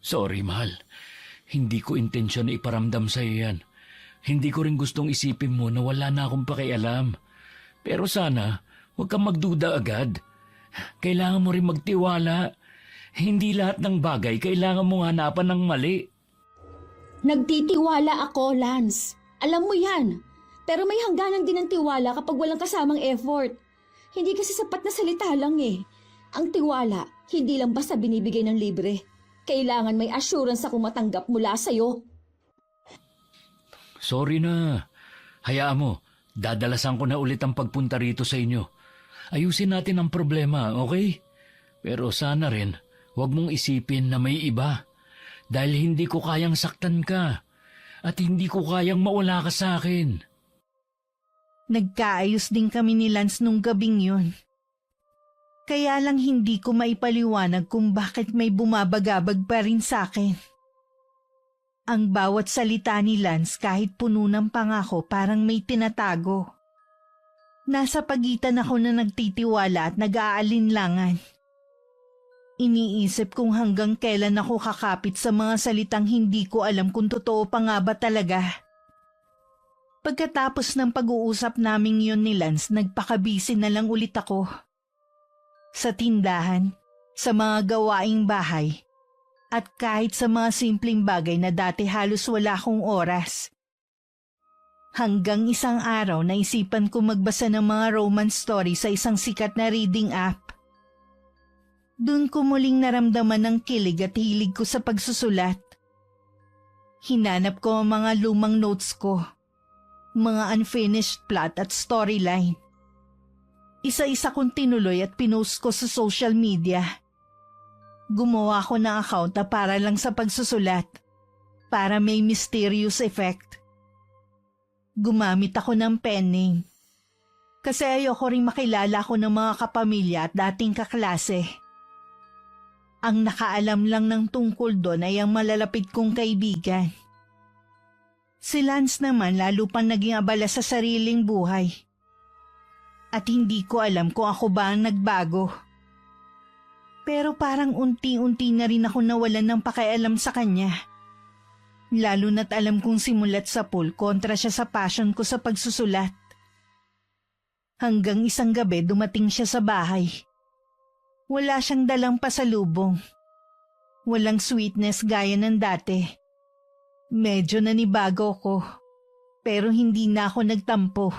Sorry, mahal. Hindi ko intensyon na iparamdam sa iyo yan. Hindi ko rin gustong isipin mo na wala na akong pakialam. Pero sana, huwag kang magduda agad. Kailangan mo rin magtiwala. Hindi lahat ng bagay kailangan mong hanapan ng mali. Nagtitiwala ako, Lance. Alam mo yan. Pero may hangganan din ang tiwala kapag walang kasamang effort. Hindi kasi sapat na salita lang Ang tiwala, hindi lang basta binibigay ng libre. Kailangan may assurance akong matanggap mula sa'yo. Sorry na. Hayaan mo, dadalasan ko na ulit ang pagpunta rito sa inyo. Ayusin natin ang problema, okay? Pero sana rin, huwag mong isipin na may iba. Dahil hindi ko kayang saktan ka. At hindi ko kayang mawala ka sa akin. Nagkaayos din kami ni Lance nung gabing yun. Kaya lang hindi ko maipaliwanag kung bakit may bumabagabag pa rin sa akin. Ang bawat salita ni Lance kahit puno ng pangako parang may tinatago. Nasa pagitan ako na nagtitiwala at nag-aalinlangan. Iniisip kung hanggang kailan ako kakapit sa mga salitang hindi ko alam kung totoo pa nga ba talaga. Pagkatapos ng pag-uusap naming yun ni Lance, nagpakabisi na lang ulit ako. Sa tindahan, sa mga gawaing bahay, at kahit sa mga simpleng bagay na dati halos wala akong oras. Hanggang isang araw naisipan ko magbasa ng mga romance story sa isang sikat na reading app. Doon ko muling naramdaman ang kilig at hilig ko sa pagsusulat. Hinanap ko ang mga lumang notes ko, mga unfinished plot at storyline. Isa-isa kong tinuloy at pinost ko sa social media. Gumawa ko ng account na para lang sa pagsusulat, para may mysterious effect. Gumamit ako ng pen name, kasi ayoko rin makilala ko ng mga kapamilya at dating kaklase. Ang nakaalam lang ng tungkol doon ay ang malalapit kong kaibigan. Si Lance naman lalo pang naging abala sa sariling buhay. At hindi ko alam kung ako ba ang nagbago. Pero parang unti-unti na rin ako nawalan ng pakialam sa kanya. Lalo na't alam kong simulat sa pool kontra siya sa passion ko sa pagsusulat. Hanggang isang gabi dumating siya sa bahay. Wala siyang dalang pasalubong. Walang sweetness gaya ng dati. Medyo nanibago ko, pero hindi na ako nagtampo.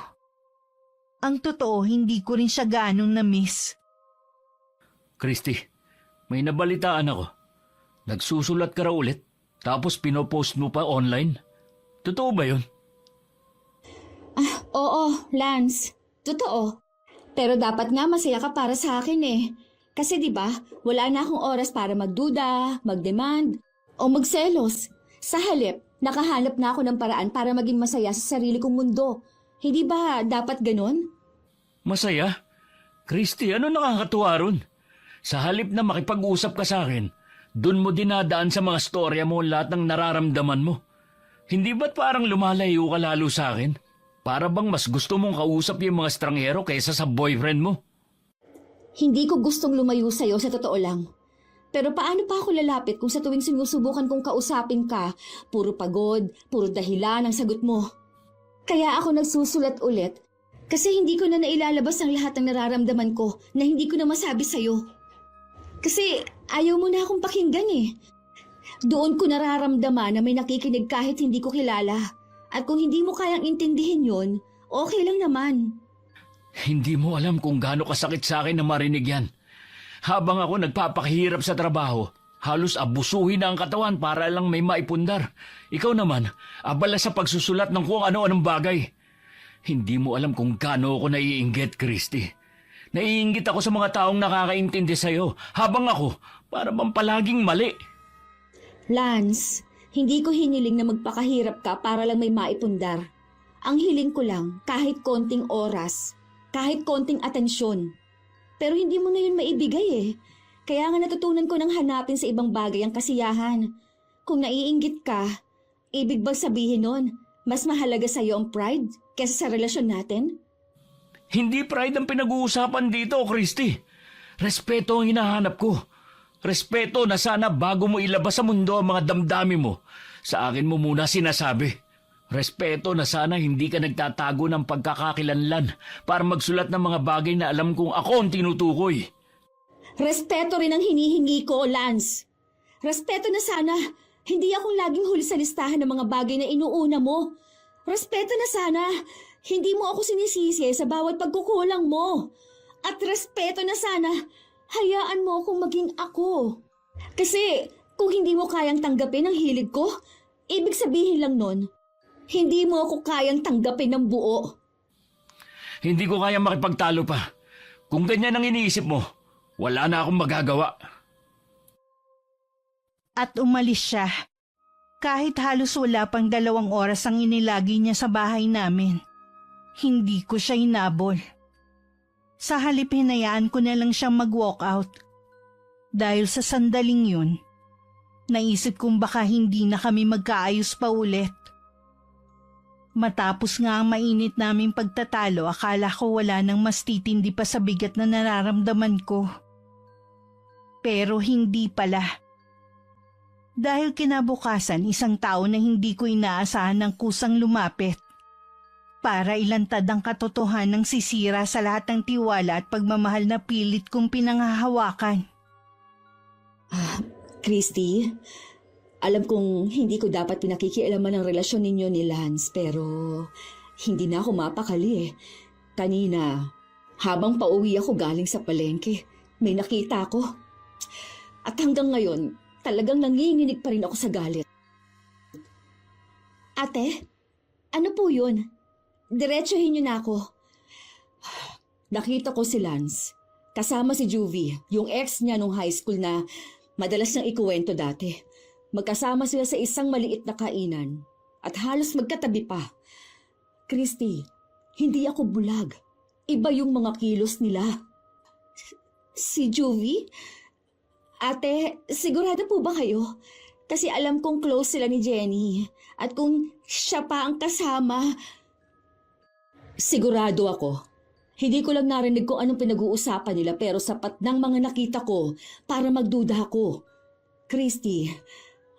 Ang totoo, hindi ko rin siya gaanong na-miss. Christy, may nabalitaan ako. Nagsusulat ka raw ulit, tapos pinopost mo pa online. Totoo ba yun? Oo, Lance. Totoo. Pero dapat nga masaya ka para sa akin Kasi 'di ba, wala na akong oras para magduda, magdemand, o magselos. Sa halip, nakahanap na ako ng paraan para maging masaya sa sarili kong mundo. Hindi ba dapat ganon? Masaya? Christy, ano nakakatuwa ron? Sa halip na makipag-usap ka sa akin, dun mo dinadaan sa mga storya mo lahat ng nararamdaman mo. Hindi ba't parang lumalayo ka lalo sa akin? Para bang mas gusto mong kausap yung mga estranghero kaysa sa boyfriend mo? Hindi ko gustong lumayo sa'yo sa totoo lang. Pero paano pa ako lalapit kung sa tuwing sinusubukan kong kausapin ka, puro pagod, puro dahilan ang sagot mo. Kaya ako nagsusulat ulit kasi hindi ko na nailalabas ang lahat ng nararamdaman ko na hindi ko na masabi sa'yo. Kasi ayaw mo na akong pakinggan Doon ko nararamdaman na may nakikinig kahit hindi ko kilala. At kung hindi mo kayang intindihin yon, okay lang naman. Hindi mo alam kung gaano kasakit sa akin na marinig yan. Habang ako nagpapakahirap sa trabaho, halos abusuhin na ang katawan para lang may maipundar. Ikaw naman, abala sa pagsusulat ng kung ano-anong bagay. Hindi mo alam kung gaano ako naiinggit, Christy. Naiinggit ako sa mga taong nakakaintindi sa'yo, habang ako, para bang palaging mali. Lance, Hindi ko hiniling na magpakahirap ka para lang may maipundar. Ang hiling ko lang, kahit konting oras, kahit konting atensyon. Pero hindi mo na yun maibigay eh. Kaya nga natutunan ko nang hanapin sa ibang bagay ang kasiyahan. Kung naiinggit ka, ibig bang sabihin nun, mas mahalaga sa'yo ang pride kaysa sa relasyon natin? Hindi pride ang pinag-uusapan dito, Christy. Respeto ang hinahanap ko. Respeto na sana bago mo ilabas sa mundo ang mga damdamin mo, sa akin mo muna sinasabi. Respeto na sana hindi ka nagtatago ng pagkakakilanlan para magsulat ng mga bagay na alam kong ako ang tinutukoy. Respeto rin ang hinihingi ko, Lance. Respeto na sana hindi akong laging huli sa listahan ng mga bagay na inuuna mo. Respeto na sana hindi mo ako sinisisi sa bawat pagkukulang mo. At respeto na sana hayaan mo akong maging ako. Kasi kung hindi mo kayang tanggapin ang hilig ko, ibig sabihin lang nun, hindi mo ako kayang tanggapin ng buo. Hindi ko kaya makipagtalo pa. Kung ganyan ang iniisip mo, wala na akong magagawa. At umalis siya. Kahit halos wala pang 2 oras ang inilagi niya sa bahay namin. Hindi ko siya inabol. Sa halip hinayaan ko na lang siyang mag-walk out. Dahil sa sandaling yun, naisip kong baka hindi na kami magkaayos pa ulit. Matapos nga ang mainit naming pagtatalo, akala ko wala nang mas titindi pa sa bigat na nararamdaman ko. Pero hindi pala. Dahil kinabukasan, isang tao na hindi ko inaasahan ng kusang lumapit. Para ilantad ang katotohanan ng sisira sa lahat ng tiwala at pagmamahal na pilit kong pinanghahawakan. Christy, alam kong hindi ko dapat pinakikialaman ang relasyon ninyo ni Lance, pero hindi na ako mapakali eh. Kanina, habang pauwi ako galing sa palengke, may nakita ako. At hanggang ngayon, talagang nanginginig pa rin ako sa galit. Ate, ano po yun? Diretsuhin niyo na ako. Nakita ko si Lance. Kasama si Juvie, yung ex niya nung high school na madalas niyang ikuwento dati. Magkasama sila sa isang maliit na kainan. At halos magkatabi pa. Christy, hindi ako bulag. Iba yung mga kilos nila. Si Juvie? Ate, sigurado po ba kayo? Kasi alam kong close sila ni Jenny. At kung siya pa ang kasama... Sigurado ako. Hindi ko lang narinig kung anong pinag-uusapan nila pero sapat ng mga nakita ko para magduda ako. Christy,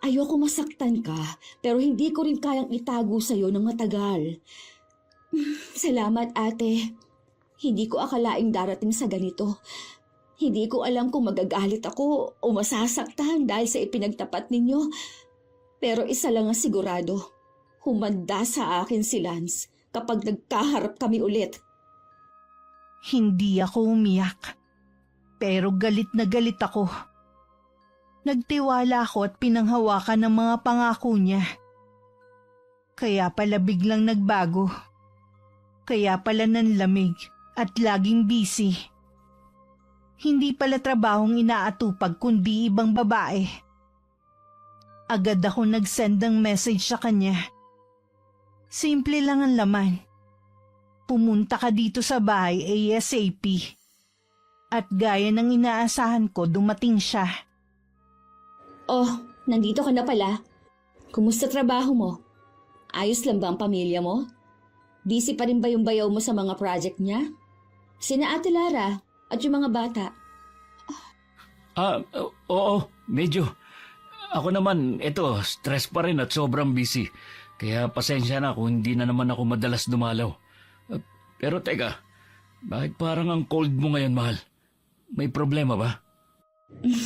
ayoko masaktan ka pero hindi ko rin kayang itago sa'yo ng matagal. Salamat ate. Hindi ko akalaing darating sa ganito. Hindi ko alam kung magagalit ako o masasaktan dahil sa ipinagtapat ninyo. Pero isa lang ang sigurado. Humanda sa akin si Lance kapag nagkaharap kami ulit. Hindi ako umiyak. Pero galit na galit ako. Nagtiwala ako at pinanghawakan ng mga pangako niya. Kaya pala biglang nagbago. Kaya pala nanlamig at laging busy. Hindi pala trabahong inaatupag kundi ibang babae. Agad ako nag-send ng message sa kanya. Simple lang ang laman. Pumunta ka dito sa bahay ASAP. At gaya ng inaasahan ko, dumating siya. Oh, nandito ka na pala. Kumusta trabaho mo? Ayos lang ba ang pamilya mo? Busy pa rin ba yung bayaw mo sa mga project niya? Sina Ate Lara at yung mga bata? Oo, medyo. Ako naman, stress pa rin at sobrang busy. Kaya pasensya na kung hindi na naman ako madalas dumalaw. Pero teka, bakit parang ang cold mo ngayon, mahal? May problema ba?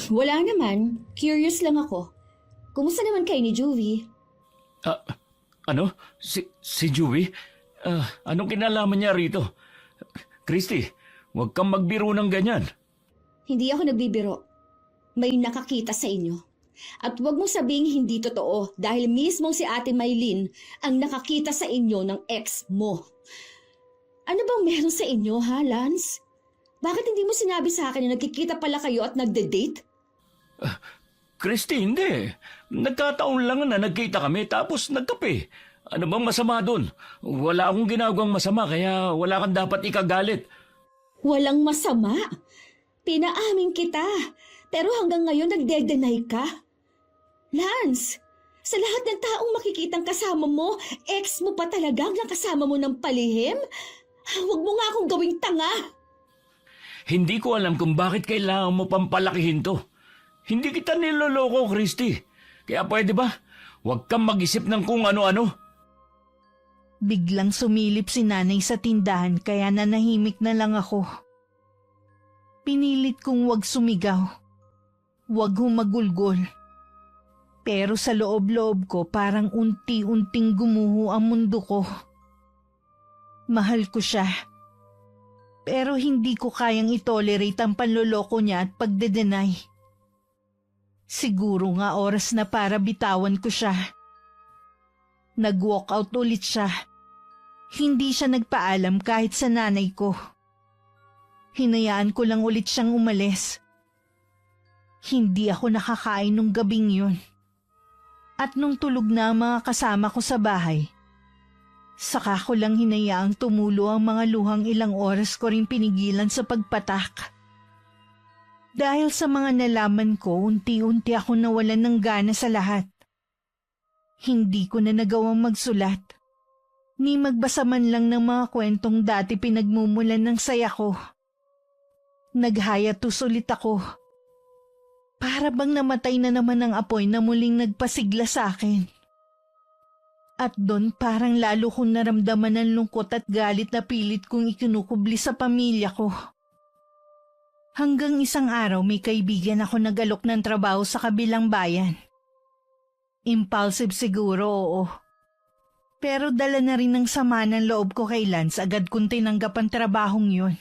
Wala naman. Curious lang ako. Kumusta naman kayo ni Juvie? Ano? Si Juvie? Anong kinalaman niya rito? Christy, huwag kang magbiro ng ganyan. Hindi ako nagbibiro. May nakakita sa inyo. At huwag mong sabing hindi totoo dahil mismong si Ate Maylin ang nakakita sa inyo ng ex mo. Ano bang meron sa inyo, ha, Lance? Bakit hindi mo sinabi sa akin na nagkikita pala kayo at nagde-date? Christy, hindi. Nagkataon lang na nagkita kami tapos nagkape. Ano bang masama doon? Wala akong ginagawang masama kaya wala kang dapat ikagalit. Walang masama. Pinaamin kita. Pero hanggang ngayon nagde-deny ka. Lance, sa lahat ng taong makikitang kasama mo, ex mo pa talaga ang nakasama mo ng palihim? Huwag mo nga akong gawing tanga. Hindi ko alam kung bakit kailangan mo pampalakihin to. Hindi kita niloloko, Christy. Kaya pwede ba? Huwag kang mag-isip ng kung ano-ano. Biglang sumilip si nanay sa tindahan kaya nanahimik na lang ako. Pinilit kong wag sumigaw. Wag humagulgol. Pero sa loob-loob ko parang unti-unting gumuho ang mundo ko. Mahal ko siya. Pero hindi ko kayang itolerate ang panloloko niya at pagdedenay. Siguro nga oras na para bitawan ko siya. Nag-walk out ulit siya. Hindi siya nagpaalam kahit sa nanay ko. Hinayaan ko lang ulit siyang umalis. Hindi ako nakakain nung gabing yun. At nung tulog na ang mga kasama ko sa bahay, saka ko lang hinayaang tumulo ang mga luhang ilang oras ko rin pinigilan sa pagpatak. Dahil sa mga nalaman ko, unti-unti ako nawalan ng gana sa lahat. Hindi ko na nagawang magsulat, ni magbasa man lang ng mga kwentong dati pinagmumulan ng saya ko. Naghayatus ulit ako. Para bang namatay na naman ang apoy na muling nagpasigla sa akin. At doon parang lalo kong naramdaman ang lungkot at galit na pilit kong ikinukubli sa pamilya ko. Hanggang isang araw may kaibigan ako nag-alok ng trabaho sa kabilang bayan. Impulsive siguro, oo. Pero dala na rin ng sama ng loob ko kay Lance agad kong tinanggap ang trabahong yun.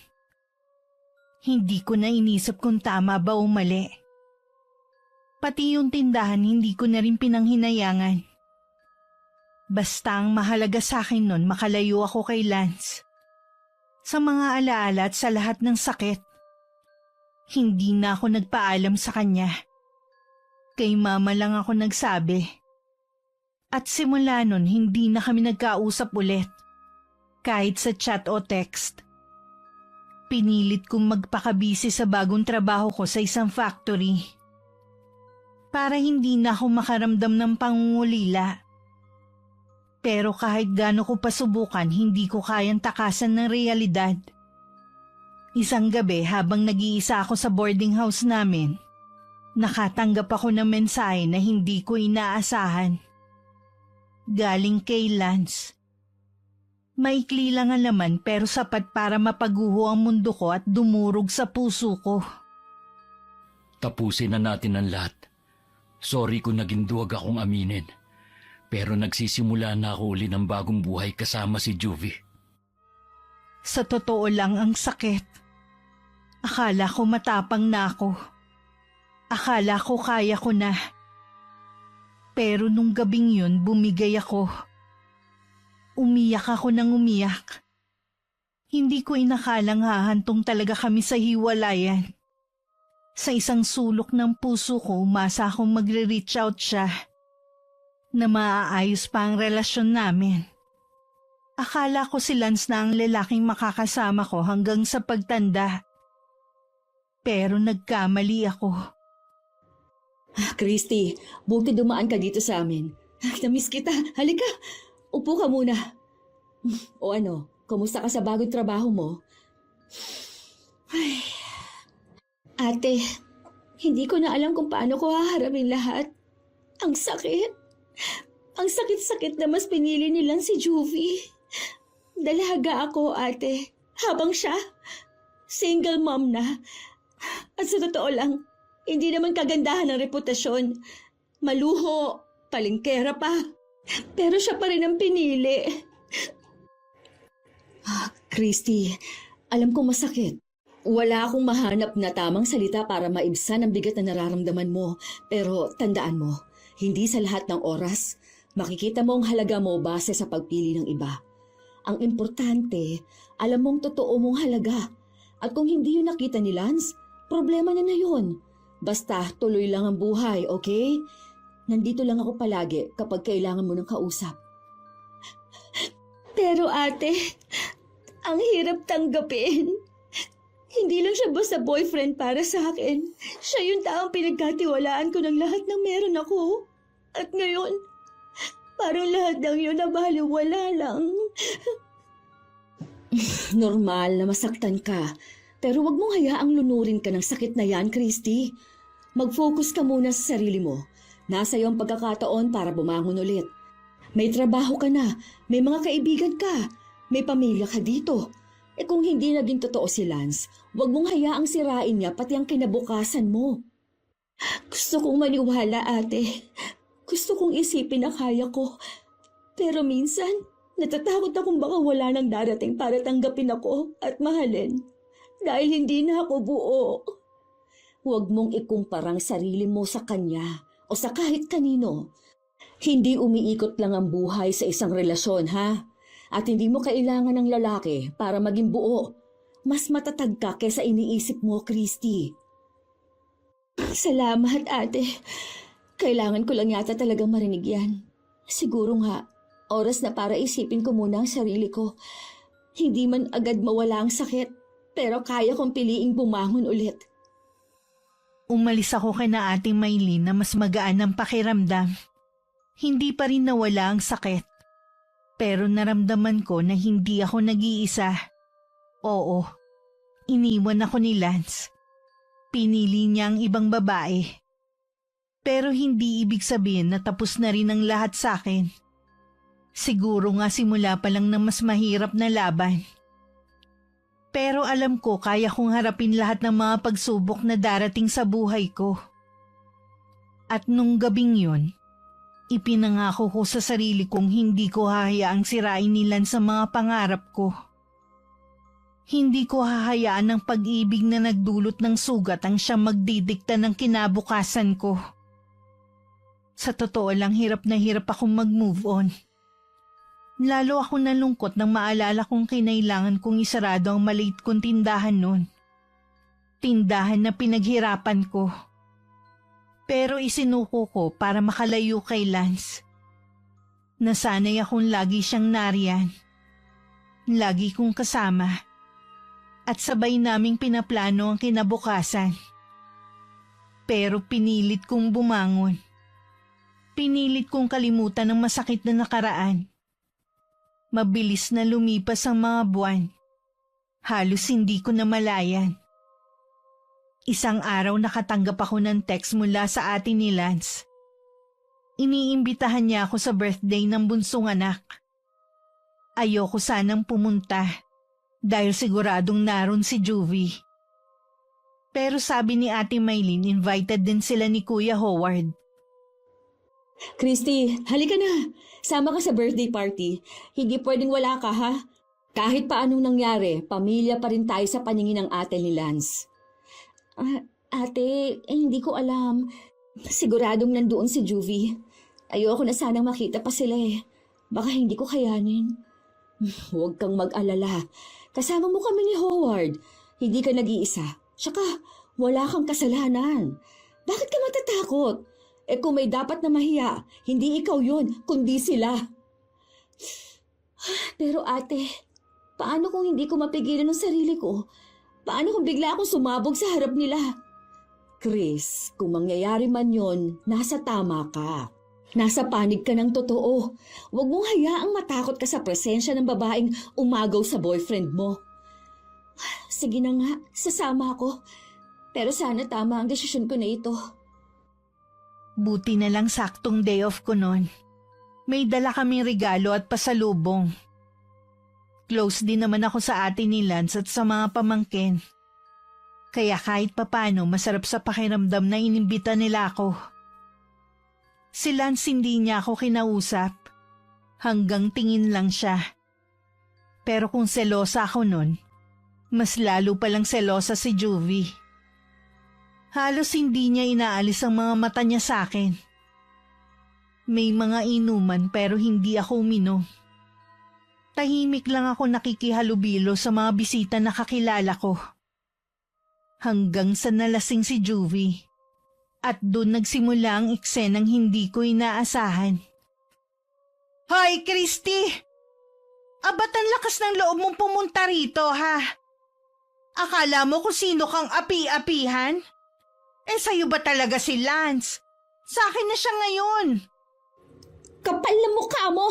Hindi ko na inisip kung tama ba o mali. Pati yung tindahan hindi ko na rin pinanghinayangan. Basta ang mahalaga sa akin nun makalayo ako kay Lance. Sa mga alaala at sa lahat ng sakit. Hindi na ako nagpaalam sa kanya. Kay mama lang ako nagsabi. At simula nun hindi na kami nagkausap ulit. Kahit sa chat o text. Pinilit kong magpakabisi sa bagong trabaho ko sa isang factory. Para hindi na ako makaramdam ng pangungulila. Pero kahit gaano ko pasubukan, hindi ko kayang takasan ng realidad. Isang gabi habang nag-iisa ako sa boarding house namin, nakatanggap ako ng mensahe na hindi ko inaasahan. Galing kay Lance. Maikli lang ang laman pero sapat para mapaguho ang mundo ko at dumurog sa puso ko. Tapusin na natin ang lahat. Sorry kung naging duwag akong aminin. Pero nagsisimula na ako uli ng bagong buhay kasama si Juvie. Sa totoo lang ang sakit. Akala ko matapang na ako. Akala ko kaya ko na. Pero nung gabing yun bumigay ako. Umiyak ako ng umiyak. Hindi ko inakalang hahantong talaga kami sa hiwalayan. Sa isang sulok ng puso ko, umasa akong magre-reach out siya na maaayos pa ang relasyon namin. Akala ko si Lance na ang lalaking makakasama ko hanggang sa pagtanda. Pero nagkamali ako. Christy, buti dumaan ka dito sa amin. Namiss kita. Halika, upo ka muna. O ano, kumusta ka sa bagong trabaho mo? Ay. Ate, hindi ko na alam kung paano ko haharapin lahat. Ang sakit. Ang sakit-sakit na mas pinili nilang si Juvie. Dalaga ako, ate. Habang siya, single mom na. At sa totoo lang, hindi naman kagandahan ang reputasyon. Maluho, palingkera pa. Pero siya pa rin ang pinili. Christy, alam kong masakit. Wala akong mahanap na tamang salita para maibsan ang bigat na nararamdaman mo. Pero tandaan mo, hindi sa lahat ng oras, makikita mo ang halaga mo base sa pagpili ng iba. Ang importante, alam mong totoo mong halaga. At kung hindi yun nakita ni Lance, problema niya na yun. Basta tuloy lang ang buhay, okay? Nandito lang ako palagi kapag kailangan mo ng kausap. Pero ate, ang hirap tanggapin. Hindi lang siya basta boyfriend para sa akin. Siya yung taong pinagkatiwalaan ko ng lahat ng meron ako. At ngayon, parang lahat ng yun nabaliwala lang. Normal na masaktan ka. Pero wag mong hayaang lunurin ka ng sakit na yan, Christy. Mag-focus ka muna sa sarili mo. Nasa iyo ang pagkakataon para bumangon ulit. May trabaho ka na, may mga kaibigan ka, may pamilya ka dito. Kung hindi naging totoo si Lance, wag mong hayaang sirain niya pati ang kinabukasan mo. Gusto kong maniwala, ate. Gusto kong isipin na kaya ko. Pero minsan, natatakot akong baka wala nang darating para tanggapin ako at mahalin. Dahil hindi na ako buo. Huwag mong ikumpara ang sarili mo sa kanya o sa kahit kanino. Hindi umiikot lang ang buhay sa isang relasyon, ha? At hindi mo kailangan ng lalaki para maging buo. Mas matatag ka kesa iniisip mo, Christy. Salamat, ate. Kailangan ko lang yata talagang marinig yan. Siguro nga, oras na para isipin ko muna ang sarili ko. Hindi man agad mawala ang sakit, pero kaya kong piliing bumangon ulit. Umalis ako kay na Ating Maylin na mas magaan ang pakiramdam. Hindi pa rin nawala ang sakit. Pero naramdaman ko na hindi ako nag-iisa. Oo, iniwan ako ni Lance. Pinili niya ang ibang babae. Pero hindi ibig sabihin na tapos na rin ang lahat sa akin. Siguro nga simula pa lang ng mas mahirap na laban. Pero alam ko kaya kong harapin lahat ng mga pagsubok na darating sa buhay ko. At nung gabing yun, ipinangako ko sa sarili kong hindi ko hahayaang sirain ni Lance sa mga pangarap ko. Hindi ko hahayaan ng pag-ibig na nagdulot ng sugat ang siyang magdidikta ng kinabukasan ko. Sa totoo lang hirap na hirap akong mag-move on. Lalo ako nalungkot nang maalala kong kinailangan kong isarado ang maliit kong tindahan noon. Tindahan na pinaghirapan ko. Pero isinuko ko para makalayo kay Lance. Nasanay akong lagi siyang nariyan. Lagi kong kasama. At sabay naming pinaplano ang kinabukasan. Pero pinilit kong bumangon. Pinilit kong kalimutan ang masakit na nakaraan. Mabilis na lumipas ang mga buwan. Halos hindi ko namalayan. Isang araw nakatanggap ako ng text mula sa ate ni Lance. Iniimbitahan niya ako sa birthday ng bunsong anak. Ayoko sanang pumunta dahil siguradong naroon si Juvie. Pero sabi ni Ate Maylin, invited din sila ni Kuya Howard. Christy, halika na. Sama ka sa birthday party. Hindi pwedeng wala ka, ha? Kahit pa anong nangyari, pamilya pa rin tayo sa paningin ng ate ni Lance. Ate, hindi ko alam. Siguradong nandoon si Juvie. Ayoko na sanang makita pa sila eh. Baka hindi ko kayanin. Huwag kang mag-alala. Kasama mo kami ni Howard. Hindi ka nag-iisa. Tsaka, wala kang kasalanan. Bakit ka matatakot? Kung may dapat na mahiya, hindi ikaw yun, kundi sila. Pero ate, paano kung hindi ko mapigilan ng sarili ko? Paano kung bigla akong sumabog sa harap nila? Chris, kung mangyayari man yon, nasa tama ka. Nasa panig ka ng totoo. Huwag mong hayaang matakot ka sa presensya ng babaeng umagaw sa boyfriend mo. Sige na nga, sasama ako. Pero sana tama ang desisyon ko na ito. Buti na lang saktong day off ko noon. May dala kaming regalo at pasalubong. Close din naman ako sa ate ni Lance at sa mga pamangkin. Kaya kahit papano masarap sa pakiramdam na inimbita nila ako. Si Lance hindi niya ako kinausap. Hanggang tingin lang siya. Pero kung selosa ako noon, mas lalo palang selosa si Juvie. Halos hindi niya inaalis ang mga mata niya sa akin. May mga inuman pero hindi ako uminom. Tahimik lang ako nakikihalubilo sa mga bisita na kakilala ko. Hanggang sa nalasing si Juvie At doon nagsimula ang eksenang hindi ko inaasahan. Hoy, Christy! Ba't ang lakas ng loob mong pumunta rito, ha? Akala mo kung sino kang api-apihan? Sa'yo ba talaga si Lance? Sa akin na siya ngayon. Kapal na mukha mo!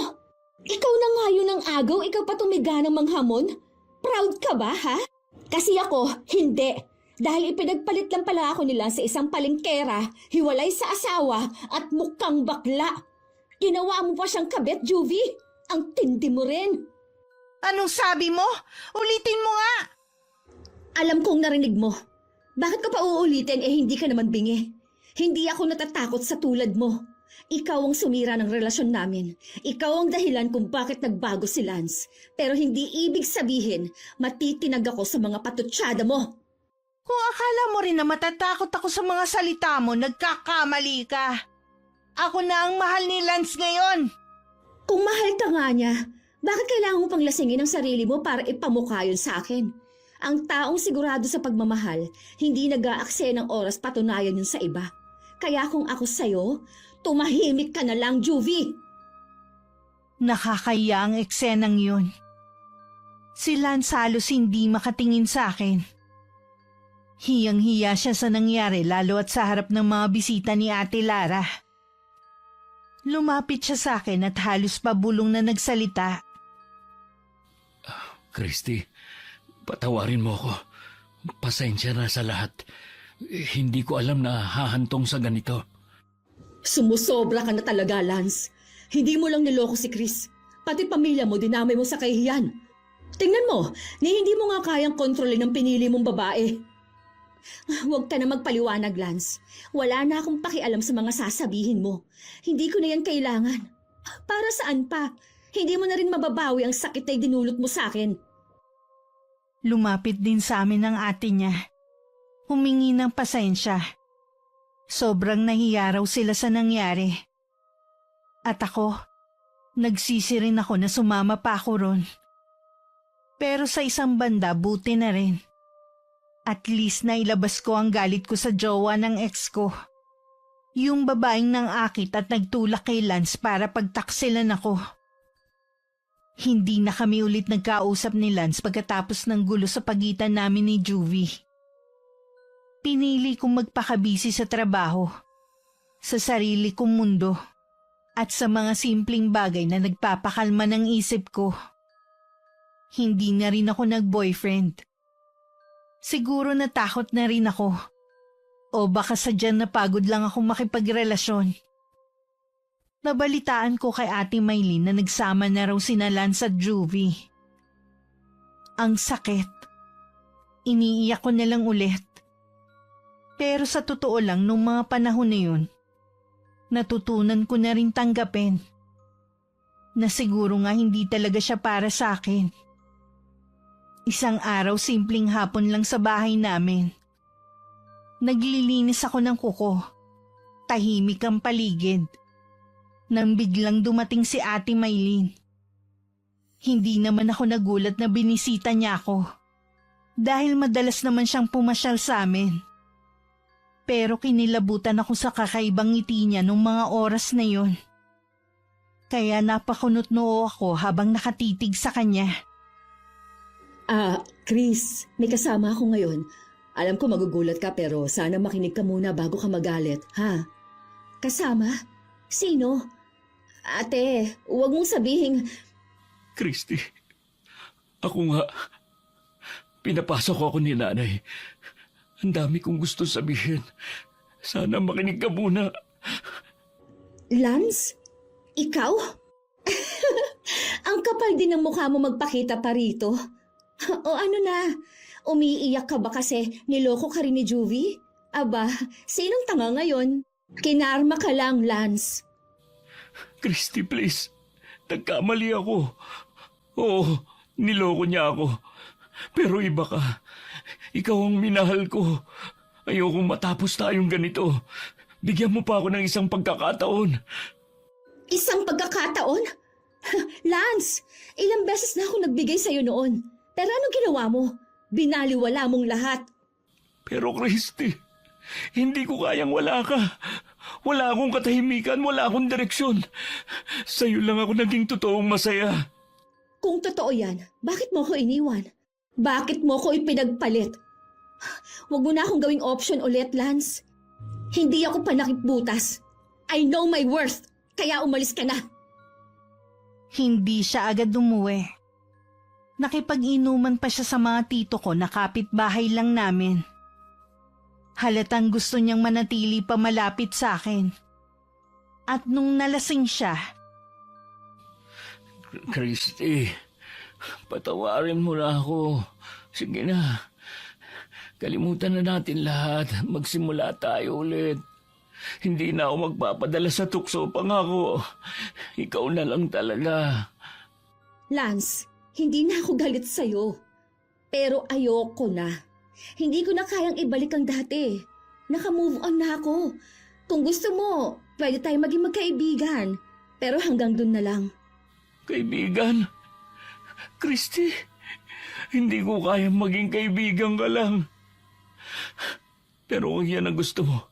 Ikaw na nga yun ang agaw, ikaw pa tumiga ng manghamon? Proud ka ba, ha? Kasi ako, hindi. Dahil ipinagpalit lang pala ako nila sa isang palengkera, hiwalay sa asawa at mukhang bakla. Ginawa mo pa siyang kabet, Juvie. Ang tindi mo rin. Anong sabi mo? Ulitin mo nga! Alam kong narinig mo. Bakit ko pa uulitin hindi ka naman bingi? Hindi ako natatakot sa tulad mo. Ikaw ang sumira ng relasyon namin. Ikaw ang dahilan kung bakit nagbago si Lance. Pero hindi ibig sabihin matitinag ako sa mga patutsyada mo. Kung akala mo rin na matatakot ako sa mga salita mo, nagkakamali ka. Ako na ang mahal ni Lance ngayon. Kung mahal ka nga niya, bakit kailangan mo pang lasingin ang sarili mo para ipamukha yun sa akin? Ang taong sigurado sa pagmamahal, hindi nag-aaksaya ng oras patunayan yun sa iba. Kaya kung ako sa'yo, tumahimik ka na lang, Juvie. Nakakaya ang eksenang yun. Si Lance halos hindi makatingin sa akin. Hiyang-hiya siya sa nangyari lalo at sa harap ng mga bisita ni Ate Lara. Lumapit siya sa akin at halos pabulong na nagsalita. Christy, patawarin mo ako. Pasensya na sa lahat. Hindi ko alam na hahantong sa ganito. Sumusobra ka na talaga, Lance. Hindi mo lang niloko si Chris. Pati pamilya mo, dinamay mo sa kahihiyan. Tingnan mo, hindi mo nga kayang kontrolin ang pinili mong babae. Huwag ka na magpaliwanag, Lance. Wala na akong pakialam sa mga sasabihin mo. Hindi ko na yan kailangan. Para saan pa? Hindi mo na rin mababawi ang sakit na dinulot mo sa akin. Lumapit din sa amin ang ate niya. Humingi ng pasensya. Sobrang nahiya raw sila sa nangyari. At ako, nagsisi rin ako na sumama pa ako ron. Pero sa isang banda, buti na rin. At least nailabas ko ang galit ko sa jowa ng ex ko. Yung babaeng nang akit at nagtulak kay Lance para pagtaksilan ako. Hindi na kami ulit nagkausap ni Lance pagkatapos ng gulo sa pagitan namin ni Juvie. Pinili kong magpakabisi sa trabaho, sa sarili kong mundo, at sa mga simpleng bagay na nagpapakalma ng isip ko. Hindi na rin ako nag-boyfriend. Siguro natakot na rin ako. O baka sadyang napagod lang akong makipagrelasyon. Nabalitaan ko kay Ate Maylin na nagsama na raw sina Lance at Juvie. Ang sakit. Iniiyak ko na lang ulit. Pero sa totoo lang nung mga panahon na yun, natutunan ko na rin tanggapin na siguro nga hindi talaga siya para sa akin. Isang araw simpleng hapon lang sa bahay namin. Naglilinis ako ng kuko. Tahimik ang paligid. Nang biglang dumating si Ate Maylin. Hindi naman ako nagulat na binisita niya ako. Dahil madalas naman siyang pumasyal sa amin. Pero kinilabutan ako sa kakaibang ngiti niya nung mga oras na yun. Kaya napakunot noo ako habang nakatitig sa kanya. Chris, may kasama ako ngayon. Alam ko magugulat ka pero sana makinig ka muna bago ka magalit, ha? Kasama? Sino? Ate, huwag mong sabihin... Christy, ako nga. Pinapasok ako ni nanay. Ang dami kong gusto sabihin. Sana makinig ka muna. Lance? Ikaw? Ang kapal din ng mukha mo magpakita pa rito. O ano na? Umiiyak ka ba kasi niloko ka rin ni Juvie? Aba, sinong tanga ngayon? Kinarma ka lang, Lance. Christy, please. Nagkamali ako. Oo, niloko niya ako. Pero iba ka. Ikaw ang minahal ko. Ayokong matapos tayong ganito. Bigyan mo pa ako ng isang pagkakataon. Isang pagkakataon? Lance, ilang beses na ako nagbigay sa'yo noon. Pero anong ginawa mo? Binaliwala mong lahat. Pero Christy, Hindi ko kayang wala ka. Wala akong katahimikan, wala akong direksyon. Sa'yo lang ako naging totoong masaya. Kung totoo yan, bakit mo ko iniwan? Bakit mo ko ipinagpalit? Huwag mo na akong gawing option ulit, Lance. Hindi ako panakipbutas. I know my worth, kaya umalis ka na. Hindi siya agad umuwi. Nakipag-inuman pa siya sa mga tito ko na kapitbahay lang namin. Halatang gusto niyang manatili pa malapit sa akin. At nung nalasing siya, Christy, patawarin mo na ako. Sige na. Kalimutan na natin lahat. Magsimula tayo ulit. Hindi na ako magpapadala sa tukso. Pangako, ikaw na lang talaga. Lance, hindi na ako galit sa'yo. Pero ayoko na. Hindi ko na kayang ibalik ang dati. Naka-move on na ako. Kung gusto mo, pwede tayo maging magkaibigan. Pero hanggang dun na lang. Kaibigan? Christy, hindi ko kayang maging kaibigan ka lang. Pero kung yan ang gusto mo,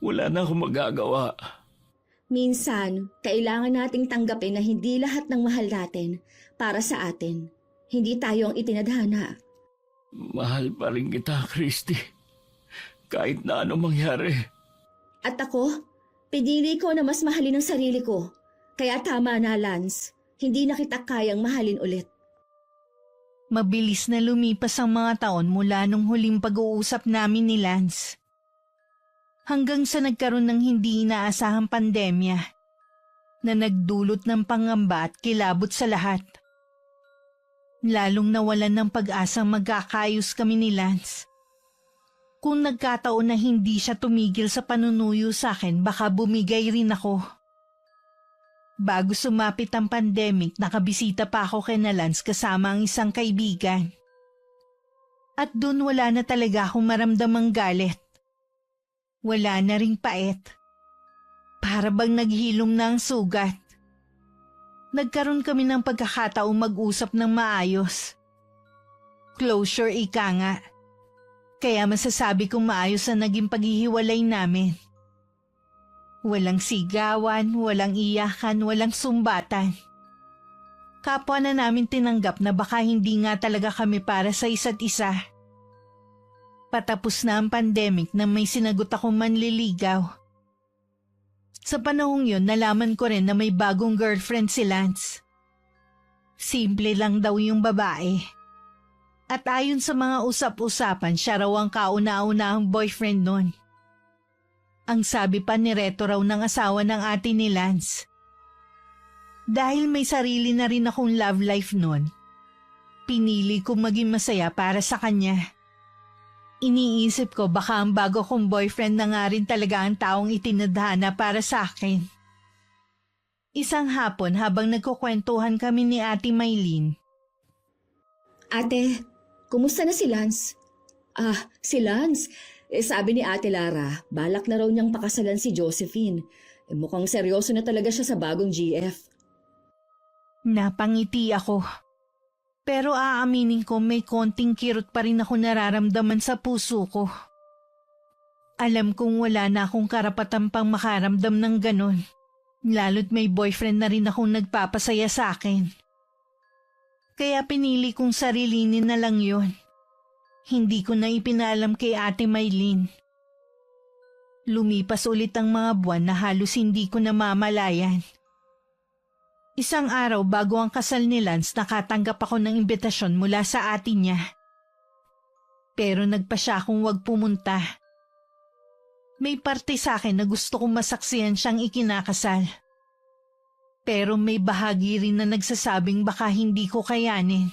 wala na akong magagawa. Minsan, kailangan nating tanggapin na hindi lahat ng mahal natin para sa atin. Hindi tayo ang itinadhana. Mahal pa rin kita, Christy. Kahit na ano mangyari. At ako, pinili ko na mas mahalin ang sarili ko. Kaya tama na, Lance. Hindi na kita kayang mahalin ulit. mabilis na lumipas ang mga taon mula nung huling pag-uusap namin ni Lance. Hanggang sa nagkaroon ng hindi inaasahang pandemya na nagdulot ng pangamba at kilabot sa lahat. Lalong nawalan ng pag-asang magkakayos kami ni Lance. Kung nagkataon na hindi siya tumigil sa panunuyo sa akin, baka bumigay rin ako. Bago sumapit ang pandemic, nakabisita pa ako kay Lance kasama ang isang kaibigan. At doon wala na talaga akong maramdamang galit. Wala na ring pait. Para bang naghilom na ang sugat. Nagkaroon kami ng pagkakataong mag-usap ng maayos. Closure ika nga. Kaya masasabi kong maayos na naging paghihiwalay namin. Walang sigawan, walang iyakan, walang sumbatan. Kapwa na namin tinanggap na baka hindi nga talaga kami para sa isa't isa. Patapos na ang pandemic na may sinagot akong manliligaw. Sa panahong yun, nalaman ko rin na may bagong girlfriend si Lance. Simple lang daw yung babae. At ayon sa mga usap-usapan, siya raw ang kauna-unahang boyfriend nun. Ang sabi pa ni Reto raw ng asawa ng ate ni Lance. Dahil may sarili na rin akong love life nun, pinili kong maging masaya para sa kanya. Iniisip ko baka ang bago kong boyfriend na nga rin talaga ang taong itinadhana para sa akin. Isang hapon habang nagkukwentuhan kami ni Ate Maylene. Ate, kumusta na si Lance? Si Lance. Sabi ni Ate Lara, balak na raw niyang pakasalan si Josephine. Mukhang seryoso na talaga siya sa bagong GF. Napangiti ako. Pero aaminin ko may konting kirot pa rin ako nararamdaman sa puso ko. Alam kong wala na akong karapatan pang makaramdam ng ganon. Lalo't may boyfriend na rin akong nagpapasaya sa akin. Kaya pinili kong sarilinin na lang yon. Hindi ko na ipinalam kay Ate Maylene. Lumipas ulit ang mga buwan na halos hindi ko namamalayan. Isang araw bago ang kasal ni Lance, nakatanggap ako ng imbitasyon mula sa ate niya. Pero nagpa siya akong huwag pumunta. May parte sa akin na gusto kong masaksihan siyang ikinakasal. Pero may bahagi rin na nagsasabing baka hindi ko kayanin.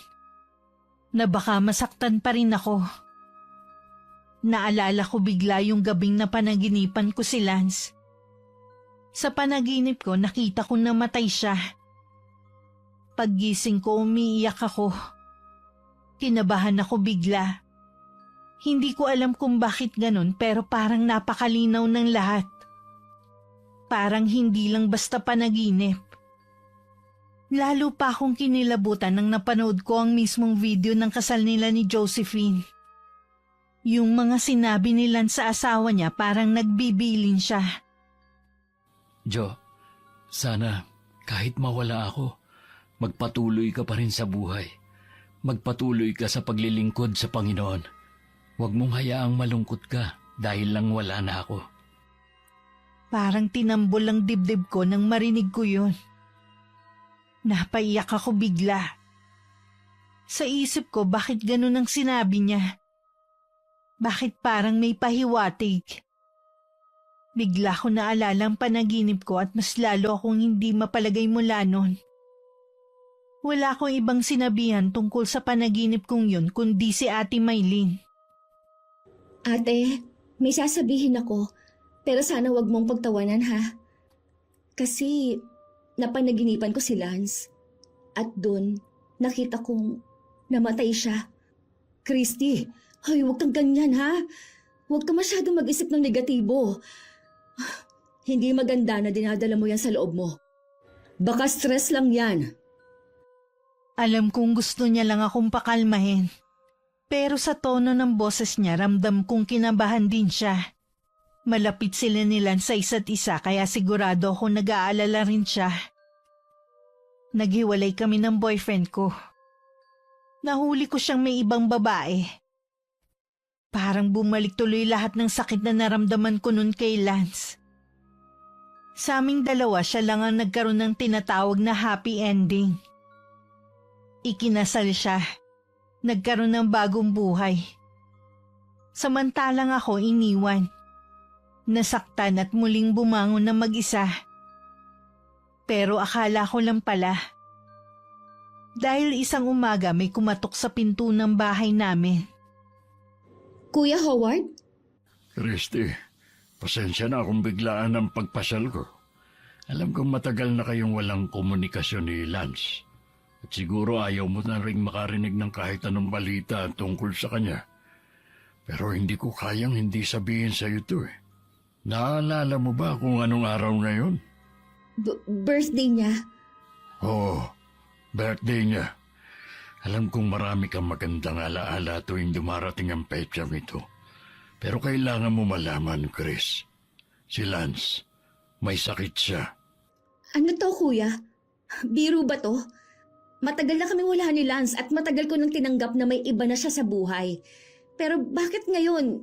Na baka masaktan pa rin ako. Naalala ko bigla yung gabing na panaginipan ko si Lance. Sa panaginip ko, nakita ko namatay siya. Paggising ko, umiiyak ako. Kinabahan ako bigla. Hindi ko alam kung bakit ganun pero parang napakalinaw ng lahat. Parang hindi lang basta panaginip. Lalo pa akong kinilabutan nang napanood ko ang mismong video ng kasal nila ni Josephine. Yung mga sinabi ni Lance sa asawa niya parang nagbibilin siya. Jo, sana kahit mawala ako, magpatuloy ka pa rin sa buhay. Magpatuloy ka sa paglilingkod sa Panginoon. Huwag mong hayaang malungkot ka dahil lang wala na ako. Parang tinambol ang dibdib ko nang marinig ko yun. Napaiyak ako bigla. Sa isip ko, bakit ganun ang sinabi niya? Bakit parang may pahiwatig? Bigla ko naalala ang panaginip ko at mas lalo akong hindi mapalagay mula nun. Wala akong ibang sinabihan tungkol sa panaginip kong yun kundi si Ate Maylin. Ate, may sasabihin ako, pero sana wag mong pagtawanan ha. Kasi napanaginipan ko si Lance. At dun, nakita kong namatay siya. Christy, ay huwag kang ganyan ha. Huwag ka masyadong mag-isip ng negatibo. Hindi maganda na dinadala mo yan sa loob mo. Baka stress lang yan. Alam kong gusto niya lang akong pakalmahin. Pero sa tono ng boses niya, ramdam kong kinabahan din siya. Malapit sila nila sa isa't isa kaya sigurado akong nag-aalala rin siya. Naghiwalay kami ng boyfriend ko. Nahuli ko siyang may ibang babae. Parang bumalik tuloy lahat ng sakit na naramdaman ko nun kay Lance. Sa aming dalawa, siya lang ang nagkaroon ng tinatawag na happy ending. Ikinasal siya. Nagkaroon ng bagong buhay. Samantalang ako iniwan. Nasaktan at muling bumangon na mag-isa. Pero akala ko lang pala. Dahil isang umaga may kumatok sa pinto ng bahay namin. Kuya Howard? Christy, pasensya na kung biglaan ang pagpasal ko. Alam kong matagal na kayong walang komunikasyon ni Lance. At siguro ayaw mo na rin makarinig ng kahit anong balita tungkol sa kanya. Pero hindi ko kayang hindi sabihin sa iyo to eh. Naalala mo ba kung anong araw ngayon? Birthday niya. Oo, birthday niya. Alam kong marami kang magandang alaala tuwing dumarating ang petsang ito. Pero kailangan mo malaman, Chris. Si Lance, may sakit siya. Ano to, kuya? Biro ba to? Matagal na kami wala ni Lance at matagal ko nang tinanggap na may iba na siya sa buhay. Pero bakit ngayon?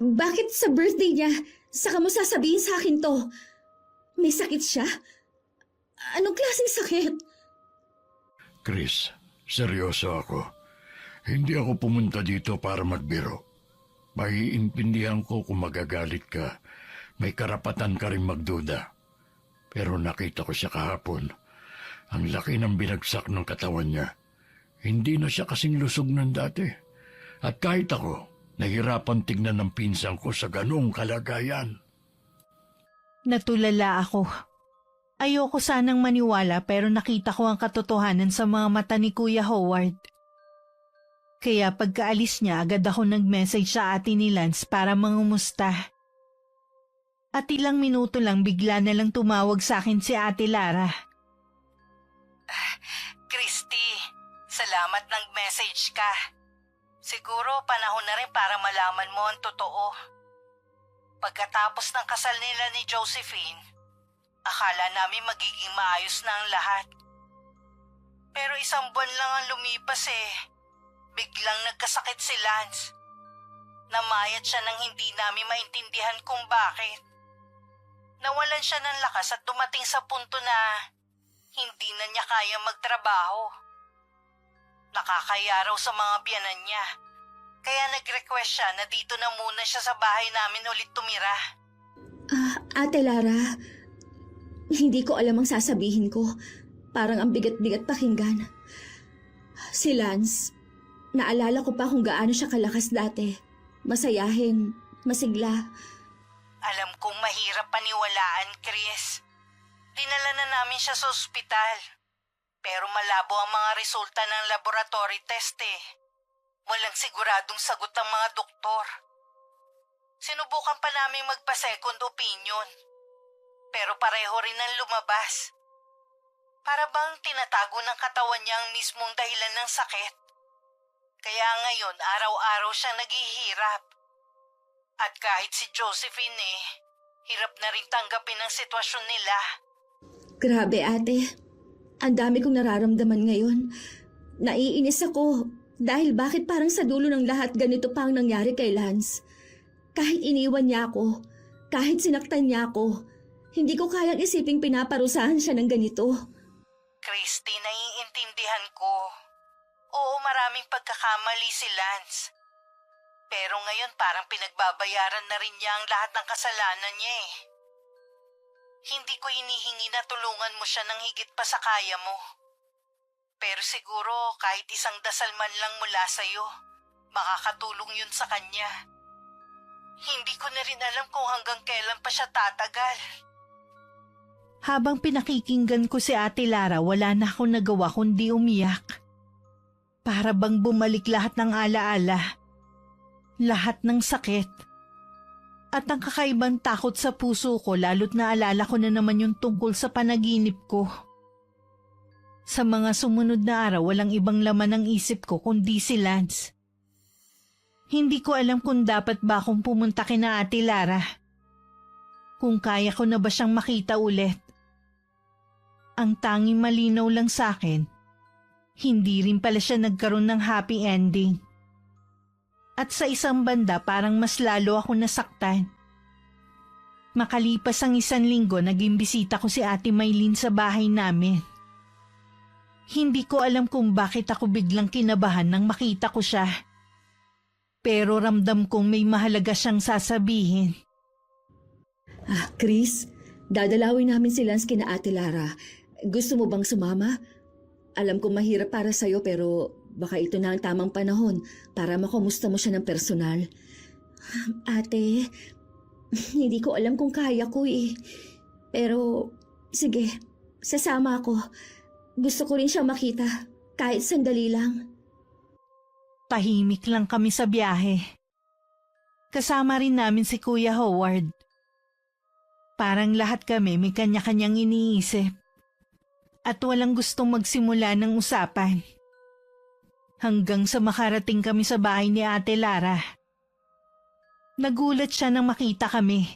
Bakit sa birthday niya, saka mo sasabihin sa akin to? May sakit siya? Anong klaseng sakit? Chris, seryoso ako. Hindi ako pumunta dito para magbiro. Maiintindihan ko kung magagalit ka. May karapatan ka rin magduda. Pero nakita ko siya kahapon. Ang laki ng binagsak ng katawan niya. Hindi na siya kasing lusog ng dati. At kahit ako, nahirapan tignan ng pinsan ko sa ganong kalagayan. Natulala ako. Ayoko sanang maniwala pero nakita ko ang katotohanan sa mga mata ni Kuya Howard. Kaya pagkaalis niya agad ako nag-message sa ate ni Lance para mangumusta. At ilang minuto lang bigla na lang tumawag sa akin si Ate Lara. Christy, salamat nag-message ka. Siguro panahon na rin para malaman mo ang totoo. Pagkatapos ng kasal nila ni Josephine, akala namin magiging maayos na ang lahat. Pero isang buwan lang ang lumipas eh. Biglang nagkasakit si Lance. Namayat siya nang hindi namin maintindihan kung bakit. Nawalan siya ng lakas at dumating sa punto na hindi na niya kaya magtrabaho. Nakakaya raw sa mga biyanan niya. Kaya nag-request siya na dito na muna siya sa bahay namin ulit tumira. Ate Lara, hindi ko alam ang sasabihin ko. Parang ang bigat-bigat pakinggan. Si Lance, naalala ko pa kung gaano siya kalakas dati. Masayahin, masigla. Alam kong mahirap paniwalaan, Chris. Dinala na namin siya sa ospital. Pero malabo ang mga resulta ng laboratory test eh. Walang siguradong sagot ang mga doktor. Sinubukan pa namin magpa-second opinion. Pero pareho rin ang lumabas. Para bang tinatago ng katawan niya ang mismong dahilan ng sakit. Kaya ngayon, araw-araw siyang naghihirap. At kahit si Josephine hirap na rin tanggapin ang sitwasyon nila. Grabe ate, ang dami kong nararamdaman ngayon. Naiinis ako dahil bakit parang sa dulo ng lahat ganito pa ang nangyari kay Lance. Kahit iniwan niya ako, kahit sinaktan niya ako, hindi ko kayang isiping pinaparusahan siya ng ganito. Christy, naiintindihan ko. Oo, maraming pagkakamali si Lance. Pero ngayon parang pinagbabayaran na rin niya ang lahat ng kasalanan niya Hindi ko hinihingi na tulungan mo siya ng higit pa sa kaya mo. Pero siguro kahit isang dasal man lang mula sa'yo, makakatulong yun sa kanya. Hindi ko na rin alam kung hanggang kailan pa siya tatagal. Habang pinakikinggan ko si Ate Lara, wala na akong nagawa kundi umiyak. Para bang bumalik lahat ng alaala, lahat ng sakit. At ang kakaibang takot sa puso ko lalo't naalala ko na naman yung tungkol sa panaginip ko. Sa mga sumunod na araw, walang ibang laman ang isip ko kundi si Lance. Hindi ko alam kung dapat ba akong pumunta kina Ate Lara. Kung kaya ko na ba siyang makita ulit. Ang tanging malinaw lang sa akin, hindi rin pala siya nagkaroon ng happy ending. At sa isang banda parang mas lalo ako nasaktan. Makalipas ang 1 linggo, naging bisita ko si Ate Maylene sa bahay namin. Hindi ko alam kung bakit ako biglang kinabahan nang makita ko siya. Pero ramdam kong may mahalaga siyang sasabihin. Chris, dadalawin namin si Lance kina Ate Lara. Gusto mo bang sumama? Alam kong mahirap para sa'yo pero baka ito na ang tamang panahon para makumusta mo siya ng personal. Ate, hindi ko alam kung kaya ko Pero, sige, sasama ako. Gusto ko rin siyang makita, kahit sandali lang. Tahimik lang kami sa biyahe. Kasama rin namin si Kuya Howard. Parang lahat kami may kanya-kanyang iniisip. At walang gustong magsimula ng usapan. Hanggang sa makarating kami sa bahay ni Ate Lara. Nagulat siya nang makita kami.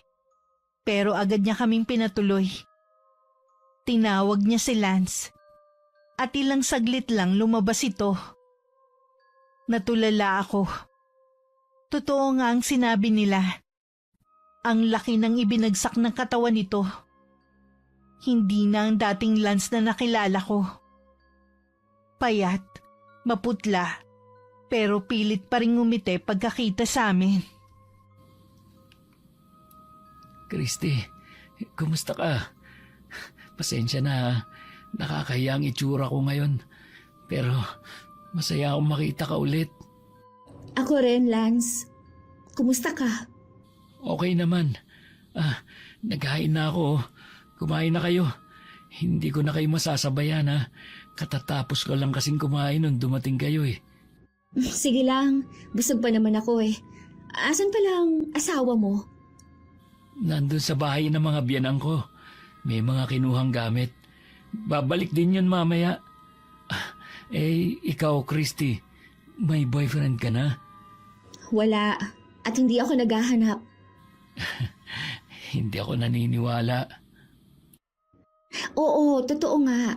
Pero agad niya kaming pinatuloy. Tinawag niya si Lance. At ilang saglit lang lumabas ito. Natulala ako. Totoo nga ang sinabi nila. Ang laki ng ibinagsak ng katawan nito. Hindi na ang dating Lance na nakilala ko. Payat, maputla, pero pilit pa rin ngumiti pagkakita sa amin. Christy, kumusta ka? Pasensya na, nakakahiya ang itsura ko ngayon. Pero masaya akong makita ka ulit. Ako rin, Lance. Kumusta ka? Okay naman. Naghain na ako. Kumain na kayo. Hindi ko na kayo masasabayan Katatapos ko lang kasing kumain nung dumating kayo Sige lang. Busog pa naman ako Asan pala ang asawa mo? Nandun sa bahay ng mga biyanang ko. May mga kinuhang gamit. Babalik din yun mamaya. Ikaw, Christy, may boyfriend ka na? Wala. At hindi ako naghahanap. Hindi ako naniniwala. Oo, totoo nga.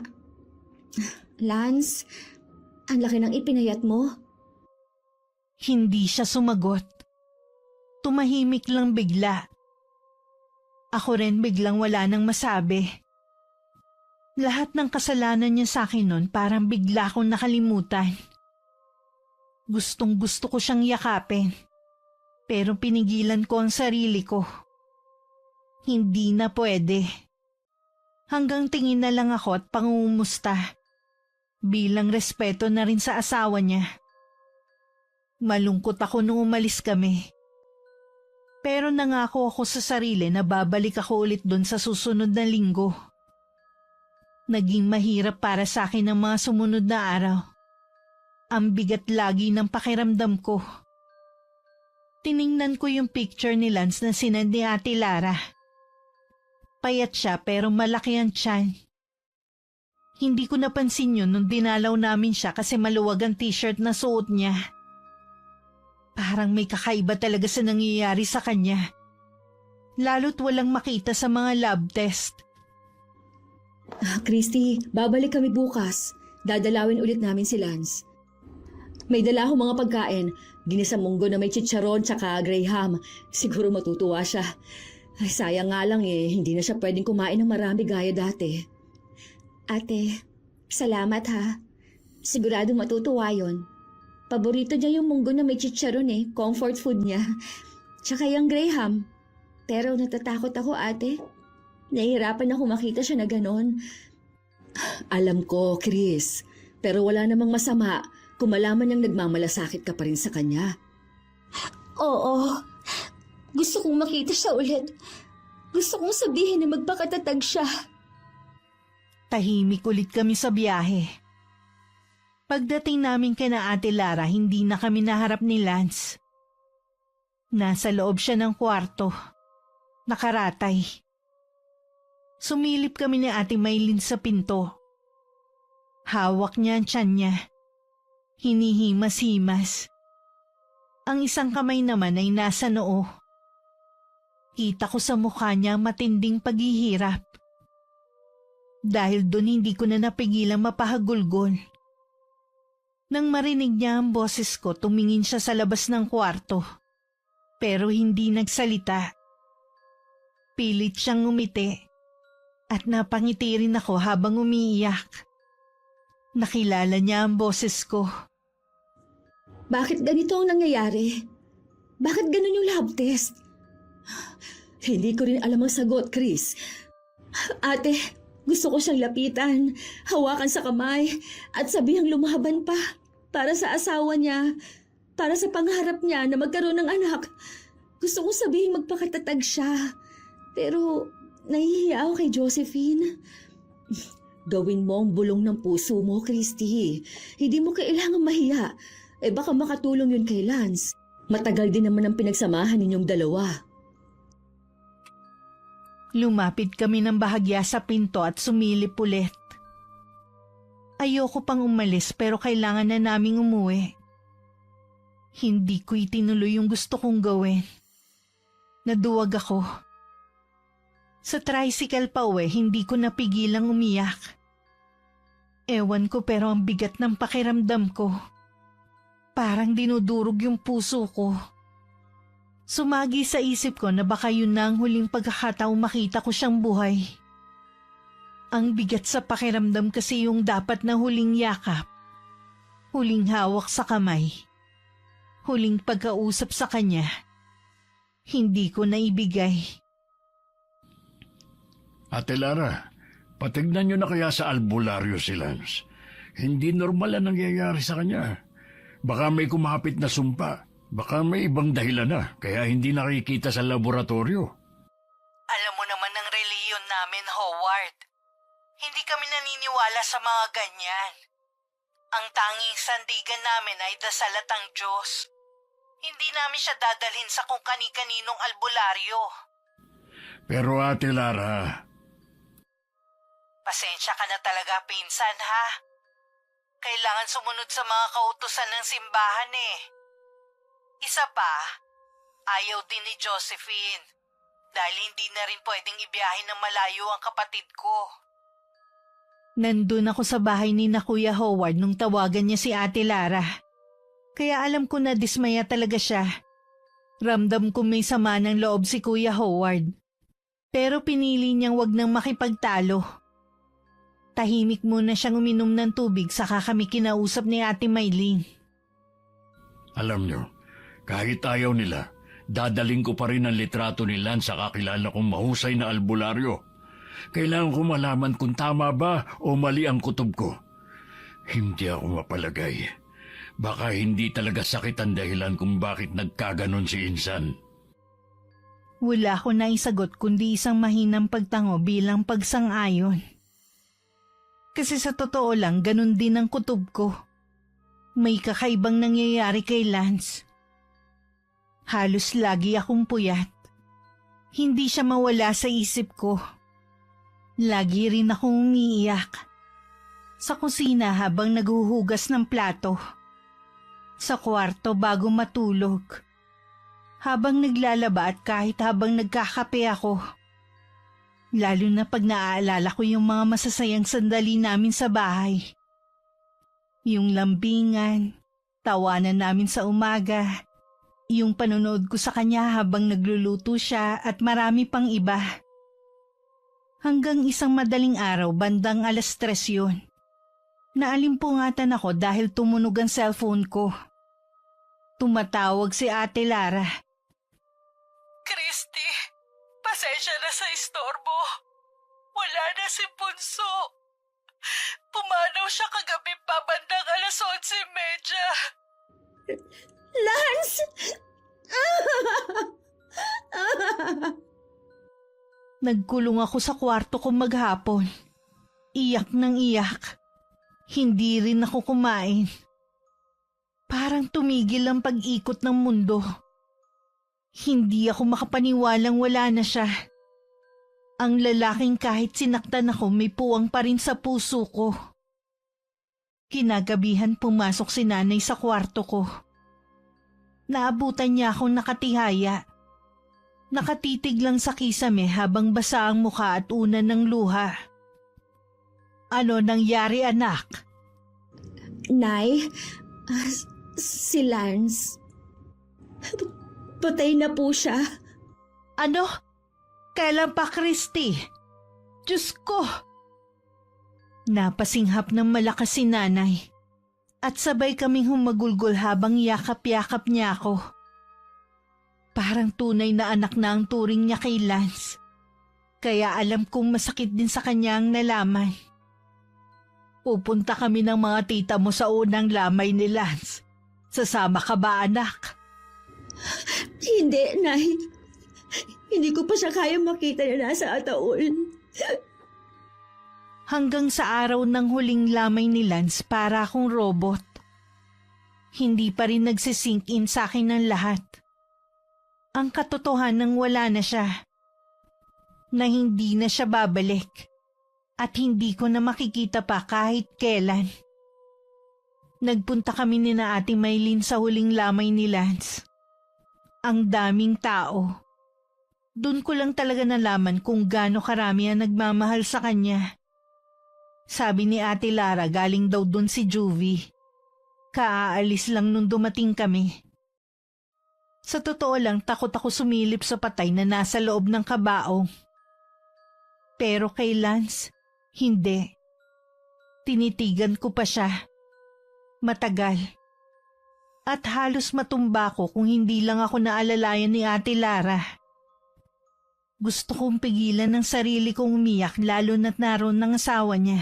Lance, ang laki ng ipinayat mo. Hindi siya sumagot. Tumahimik lang bigla. Ako rin biglang wala nang masabi. Lahat ng kasalanan niya sa akin noon parang bigla akong nakalimutan. Gustong gusto ko siyang yakapin. Pero pinigilan ko ang sarili ko. Hindi na pwede. Hanggang tingin na lang ako at pangungumusta. Bilang respeto na rin sa asawa niya. Malungkot ako nung umalis kami. Pero nangako ako sa sarili na babalik ako ulit doon sa susunod na linggo. Naging mahirap para sa akin ang mga sumunod na araw. Ang bigat lagi ng pakiramdam ko. Tiningnan ko yung picture ni Lance na sinend ni Ate Lara. Payat siya pero malaki ang tiyan. Hindi ko napansin yun nung dinalaw namin siya kasi maluwag ang t-shirt na suot niya. Parang may kakaiba talaga sa nangyayari sa kanya. Lalo't walang makita sa mga lab test. Christy, babalik kami bukas. Dadalawin ulit namin si Lance. May dala akong mga pagkain. Ginisang munggo na may chicharon tsaka graham. Siguro matutuwa siya. Ay, sayang nga lang hindi na siya pwedeng kumain ng marami gaya dati. Ate, salamat ha. Siguradong matutuwa yon. Paborito niya yung munggo na may chicharon comfort food niya. Tsaka yung graham. Pero natatakot ako ate. Nahihirapan ako makita siya na ganon. Alam ko, Chris. Pero wala namang masama kung malaman niyang nagmamalasakit ka pa rin sa kanya. Oo. Gusto kong makita siya ulit. Gusto kong sabihin na magpakatatag siya. Tahimik ulit kami sa biyahe. Pagdating namin kina Ate Lara, hindi na kami naharap ni Lance. Nasa loob siya ng kwarto. Nakaratay. Sumilip kami ni Ate Maylin sa pinto. Hawak niya ang tiyan niya. Hinihimas-himas. Ang isang kamay naman ay nasa noo. Kita ko sa mukha niya ang matinding paghihirap. Dahil doon hindi ko na napigilang mapahagulgol. Nang marinig niya ang boses ko, tumingin siya sa labas ng kwarto. Pero hindi nagsalita. Pilit siyang ngumiti. At napangiti rin ako habang umiiyak. Nakilala niya ang boses ko. Bakit ganito ang nangyayari? Bakit ganun yung lab test? Hindi ko rin alam ang sagot, Chris. Ate, gusto ko siyang lapitan, hawakan sa kamay, at sabihang lumaban pa para sa asawa niya, para sa pangarap niya na magkaroon ng anak. Gusto kong sabihin magpakatatag siya. Pero nahihiya ako kay Josephine. Gawin mo ang bulong ng puso mo, Christy. Hindi mo kailangan mahiya. Baka makatulong yun kay Lance. Matagal din naman ang pinagsamahan ninyong dalawa. Lumapit kami ng bahagya sa pinto at sumilip ulit. Ayoko pang umalis pero kailangan na naming umuwi. Hindi ko itinuloy yung gusto kong gawin. Naduwag ako. Sa tricycle pa uwi, hindi ko napigilang umiyak. Ewan ko pero ang bigat ng pakiramdam ko. Parang dinudurog yung puso ko. Sumagi sa isip ko na baka yun na ang huling pagkakataong makita ko siyang buhay. Ang bigat sa pakiramdam kasi yung dapat na huling yakap. Huling hawak sa kamay. Huling pagkausap sa kanya. Hindi ko naibigay. Ate Lara, patignan niyo na kaya sa albularyo si Lance. Hindi normal ang nangyayari sa kanya. Baka may kumapit na sumpa. Baka may ibang dahilan na, kaya hindi nakikita sa laboratorio. Alam mo naman ang reliyon namin, Howard. Hindi kami naniniwala sa mga ganyan. Ang tanging sandigan namin ay dasal at ang Diyos. Hindi namin siya dadalhin sa kung kani-kaninong albularyo. Pero Ate Lara, Pasensya ka na talaga, pinsan, ha? Kailangan sumunod sa mga kautusan ng simbahan Isa pa, ayaw din ni Josephine dahil hindi na rin pwedeng ibiyahin ng malayo ang kapatid ko. Nandun ako sa bahay ni na Kuya Howard nung tawagan niya si Ate Lara. Kaya alam ko na dismaya talaga siya. Ramdam ko may sama ng loob si Kuya Howard. Pero pinili niyang wag nang makipagtalo. Tahimik muna siyang uminom ng tubig saka kami kinausap ni Ate Maylin. alam niyo, kahit ayaw nila, dadaling ko pa rin ang litrato ni Lance sa kakilala kong mahusay na albularyo. Kailangan ko malaman kung tama ba o mali ang kutob ko. Hindi ako mapalagay. Baka hindi talaga sakit ang dahilan kung bakit nagkaganon si Insan. Wala ko naisagot kundi isang mahinang pagtango bilang pagsang-ayon. Kasi sa totoo lang, ganun din ang kutob ko. May kakaibang nangyayari kay Lance. Halos lagi akong puyat. Hindi siya mawala sa isip ko. Lagi rin akong umiiyak. Sa kusina habang naghuhugas ng plato. sa kwarto bago matulog. Habang naglalaba at kahit habang nagkakape ako. Lalo na pag naaalala ko yung mga masasayang sandali namin sa bahay. Yung lambingan, tawanan namin sa umaga, yung panonood ko sa kanya habang nagluluto siya at marami pang iba. Hanggang isang madaling araw, bandang 3:00 yun. Naalimpungatan ako dahil tumunog ang cellphone ko. Tumatawag si Ate Lara. Christy, pasensya na sa istorbo. Wala na si Punso. Pumanaw siya kagabi pa bandang 11:30. Lance! Nagkulong ako sa kwarto ko maghapon. Iyak ng iyak. Hindi rin ako kumain. Parang tumigil ang pag-ikot ng mundo. Hindi ako makapaniwalang wala na siya. Ang lalaking kahit sinaktan ako may puwang pa rin sa puso ko. Kinagabihan pumasok si nanay sa kwarto ko. Naabutan niya akong nakatihaya. Nakatitig lang sa kisame habang basa ang mukha at unan ng luha. Ano nangyari, anak? Nay, si Lance. Patay na po siya. Ano? Kailan pa, Christy? Diyos ko! Napasinghap ng malakas si nanay at sabay kaming humagulgol habang yakap-yakap niya ako. Parang tunay na anak na ang turing niya kay Lance. Kaya alam kong masakit din sa kanya ang nalaman. Pupunta kami ng mga tita mo sa unang lamay ni Lance. Sasama ka ba, anak? Hindi, Nay. Hindi ko pa siya kaya makita na nasa ataol. Hanggang sa araw ng huling lamay ni Lance para akong robot. Hindi pa rin nagsisink in sa akin ng lahat. Ang katotohanan wala na siya. Na hindi na siya babalik. At hindi ko na makikita pa kahit kailan. Nagpunta kami ni na Ate Maylin sa huling lamay ni Lance. Ang daming tao. Doon ko lang talaga nalaman kung gaano karami ang nagmamahal sa kanya. Sabi ni Ate Lara galing daw doon si Juvie. Kaaalis lang nung dumating kami. Sa totoo lang takot ako sumilip sa patay na nasa loob ng kabaong. Pero kay Lance, hindi. Tinitigan ko pa siya. Matagal. At halos matumba ko kung hindi lang ako naalalayan ni Ate Lara. Gusto kong pigilan ng sarili kong umiyak lalo na't naroon ng asawa niya.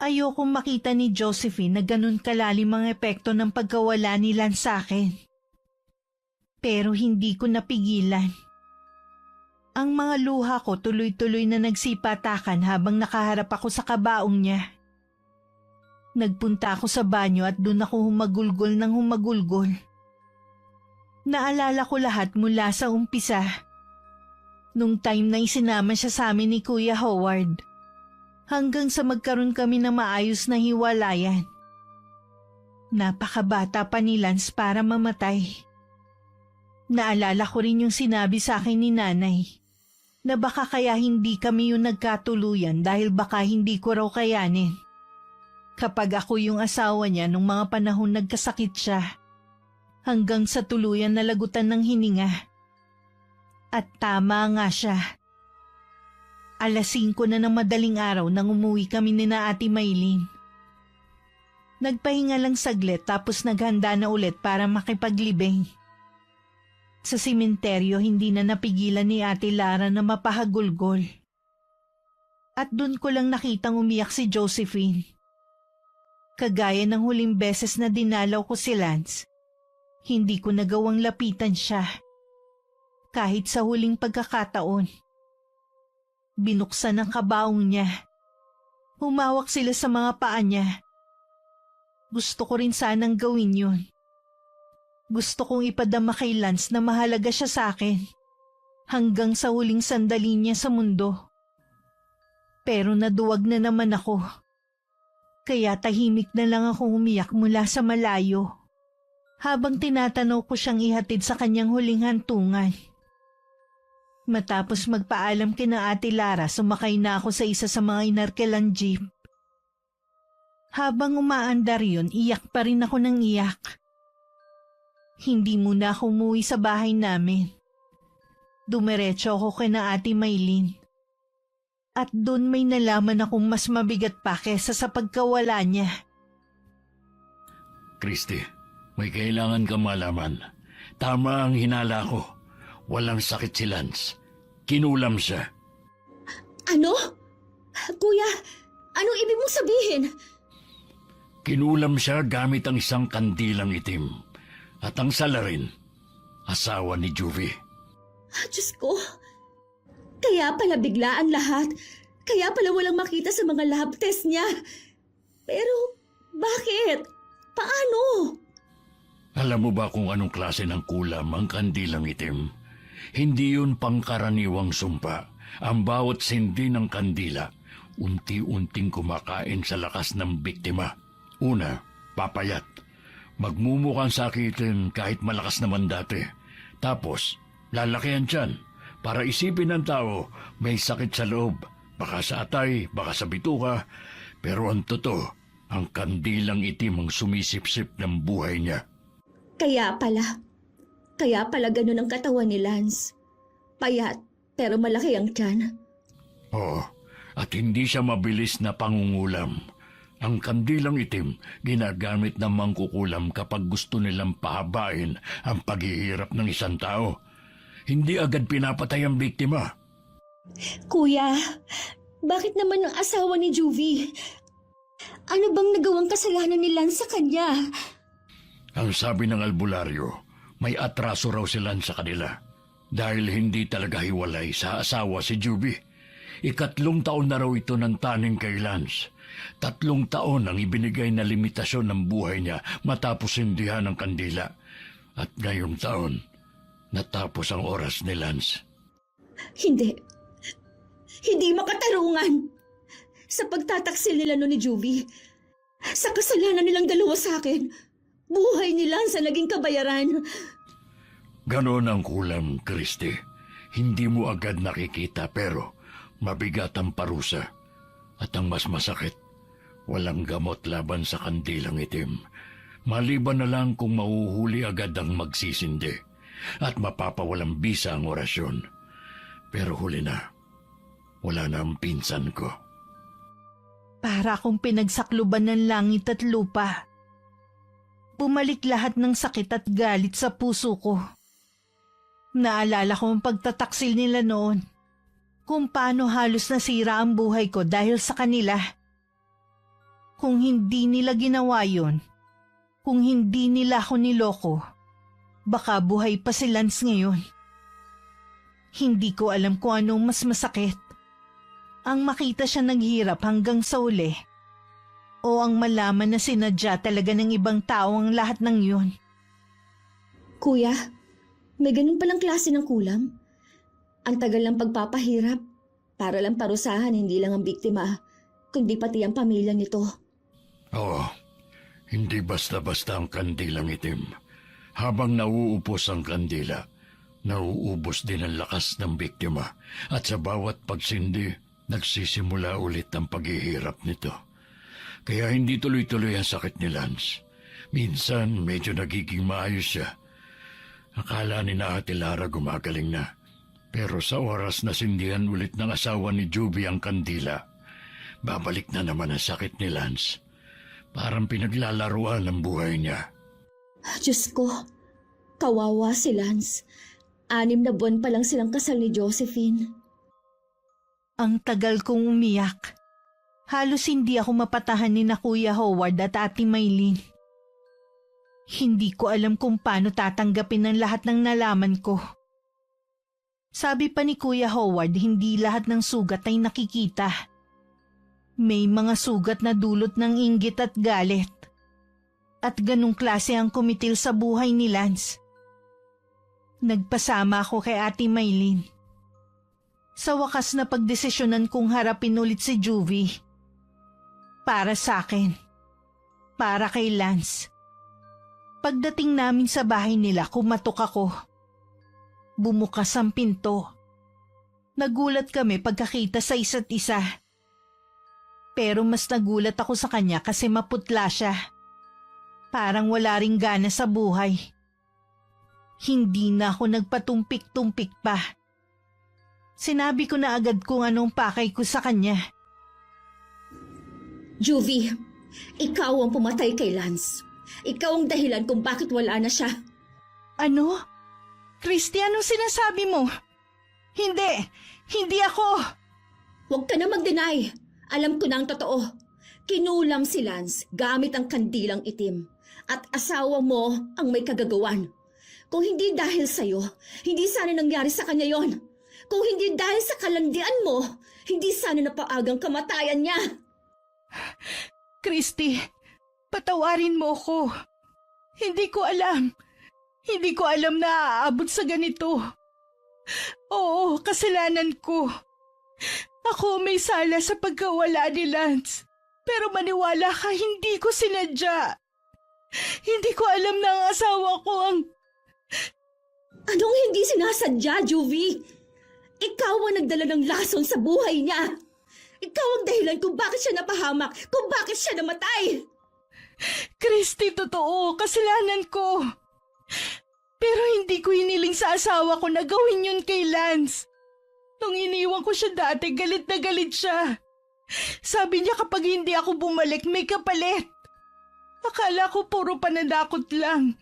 Ayokong makita ni Josephine na ganun kalalim ang epekto ng pagkawala ni Lance sa akin. Pero hindi ko napigilan. Ang mga luha ko tuloy-tuloy na nagsipatakan habang nakaharap ako sa kabaong niya. Nagpunta ako sa banyo at doon ako humagulgol ng humagulgol. Naalala ko lahat mula sa umpisa. Nung time na isinama siya sa amin ni Kuya Howard. Hanggang sa magkaroon kami ng maayos na hiwalayan. Napakabata pa ni Lance para mamatay. Naalala ko rin yung sinabi sa akin ni nanay na baka kaya hindi kami yung nagkatuluyan dahil baka hindi ko raw kayanin. Kapag ako yung asawa niya nung mga panahon nagkasakit siya, hanggang sa tuluyan na lagutan ng hininga. At tama nga siya. 5:00 na ng madaling araw nang umuwi kami ni na Ate Maylin. Nagpahinga lang saglit tapos naghanda na ulit para makipaglibing. Sa simenteryo hindi na napigilan ni Ate Lara na mapahagulgol. At dun ko lang nakitang umiyak si Josephine. Kagaya ng huling beses na dinalaw ko si Lance, hindi ko nagawang lapitan siya. Kahit sa huling pagkakataon. Binuksan ang kabaong niya. Humawak sila sa mga paa niya. Gusto ko rin sanang gawin yun. Gusto kong ipadama kay Lance na mahalaga siya sa akin. Hanggang sa huling sandali niya sa mundo. Pero naduwag na naman ako. Kaya tahimik na lang ako umiyak mula sa malayo. Habang tinatanaw ko siyang ihatid sa kanyang huling hantungan. Matapos magpaalam kina Ate Lara, sumakay na ako sa isa sa mga inarkelang jeep. Habang umaandar yun, iyak pa rin ako ng iyak. Hindi muna ako umuwi sa bahay namin. Dumiretso ako kina Ate Maylin. At doon may nalaman akong mas mabigat pa kesa sa pagkawala niya. Christy, may kailangan kang malaman. Tama ang hinala ko. Walang sakit si Lance. Kinulam siya. Ano? Kuya, anong ibig mong sabihin? Kinulam siya gamit ang isang kandilang itim. At ang salarin, asawa ni Juvie. Diyos ko. Kaya pala bigla ang lahat. Kaya pala walang makita sa mga lab test niya. Pero, bakit? Paano? Alam mo ba kung anong klase ng kulam ang kandilang itim? Hindi yun pangkaraniwang sumpa. Ang bawat sindi ng kandila, unti-unting kumakain sa lakas ng biktima. Una, papayat. Magmumukhang sakitin kahit malakas naman dati. Tapos, lalaki ang tiyan. Para isipin ng tao, may sakit sa loob. Baka sa atay, baka sa bituka. Pero ang totoo, ang kandilang itim ang sumisipsip ng buhay niya. Kaya pala ganun ang katawan ni Lance. Payat, pero malaki ang tiyan. Oo, at hindi siya mabilis na pangungulam. Ang kandilang itim, ginagamit ng mangkukulam kapag gusto nilang pahabain ang paghihirap ng isang tao. Hindi agad pinapatay ang biktima. Kuya, bakit naman ang asawa ni Juvie? Ano bang nagawang kasalanan ni Lance sa kanya? Ang sabi ng albularyo, may atraso raw sila sa kanila. Dahil hindi talaga hiwalay sa asawa si Juvie. 3 taon na raw ito ng taning kay Lance. 3 taon ang ibinigay na limitasyon ng buhay niya matapos sindihan ng kandila. At ngayong taon, natapos ang oras ni Lance. Hindi makatarungan. Sa pagtataksil nila no ni Juvie, sa kasalanan nilang dalawa sa akin, buhay ni Lance ang naging kabayaran. Ganon ang kulam, Christy. Hindi mo agad nakikita pero mabigat ang parusa. At ang mas masakit, walang gamot laban sa kandilang itim. Maliban na lang kung mahuhuli agad ang magsisindi at mapapawalang bisa ang orasyon. Pero huli na, wala na ang pinsan ko. Para akong pinagsakluban ng langit at lupa. Bumalik lahat ng sakit at galit sa puso ko. Naalala ko ang pagtataksil nila noon. Kung paano halos nasira ang buhay ko dahil sa kanila. Kung hindi nila ginawa yun, kung hindi nila ako niloko, baka buhay pa si Lance ngayon. Hindi ko alam kung anong mas masakit. Ang makita siya naghirap hanggang sa uli, o ang malaman na sinadya talaga ng ibang tao ang lahat ng yun. Kuya, may ganun palang klase ng kulam. Ang tagal ng pagpapahirap, para lang parusahan hindi lang ang biktima, kundi pati ang pamilya nito. Oo, hindi basta-basta ang kandilang itim. Habang nauupos ang kandila, nauubos din ang lakas ng biktima at sa bawat pagsindi, nagsisimula ulit ang paghihirap nito. Kaya hindi tuloy-tuloy ang sakit ni Lance. Minsan medyo nagiging maayos siya. Akala ni na Ate Lara gumagaling na. Pero sa oras na sindihan ulit ng asawa ni Juvie ang kandila, babalik na naman ang sakit ni Lance. Parang pinaglalaruan ang buhay niya. Diyos ko, kawawa si Lance. 6 na buwan pa lang silang kasal ni Josephine. Ang tagal kong umiyak. Halos hindi ako mapatahan ni na Kuya Howard at Ate Maylin. Hindi ko alam kung paano tatanggapin ang lahat ng nalaman ko. Sabi pa ni Kuya Howard, hindi lahat ng sugat ay nakikita. May mga sugat na dulot ng inggit at galit. At ganung klase ang kumitil sa buhay ni Lance. Nagpasama ako kay Ate Maylin. Sa wakas na pagdesisyonan kong harapin ulit si Juvie. Para sa akin. Para kay Lance. Pagdating namin sa bahay nila, kumatok ako. Bumukas ang pinto. Nagulat kami pagkakita sa isa't isa. Pero mas nagulat ako sa kanya kasi maputla siya. Parang wala ring gana sa buhay. Hindi na ako nagpatumpik-tumpik pa. Sinabi ko na agad kung anong pakay ko sa kanya. Juvie, ikaw ang pumatay kay Lance. Ikaw ang dahilan kung bakit wala na siya. Ano? Christy, anong sinasabi mo? Hindi ako. Huwag ka na mag-deny. Alam ko na ang totoo. Kinulam si Lance gamit ang kandilang itim. At asawa mo ang may kagagawan. Kung hindi dahil sa'yo, hindi sana nangyari sa kanya yon. Kung hindi dahil sa kalandian mo, hindi sana napaagang kamatayan niya. Christy, patawarin mo ko. Hindi ko alam. Hindi ko alam na aabot sa ganito. Oo, kasalanan ko. Ako may sala sa pagkawala ni Lance. Pero maniwala ka, hindi ko sinadya. Hindi ko alam na ang asawa ko ang... Anong hindi sinasadya, Juvie? Ikaw ang nagdala ng lason sa buhay niya. Ikaw ang dahilan kung bakit siya napahamak, kung bakit siya namatay. Christy, totoo, kasalanan ko. Pero hindi ko hiniling sa asawa ko na gawin yun kay Lance. Nung iniwan ko siya dati, galit na galit siya. Sabi niya kapag hindi ako bumalik, may kapalit. Akala ko puro pananakot lang.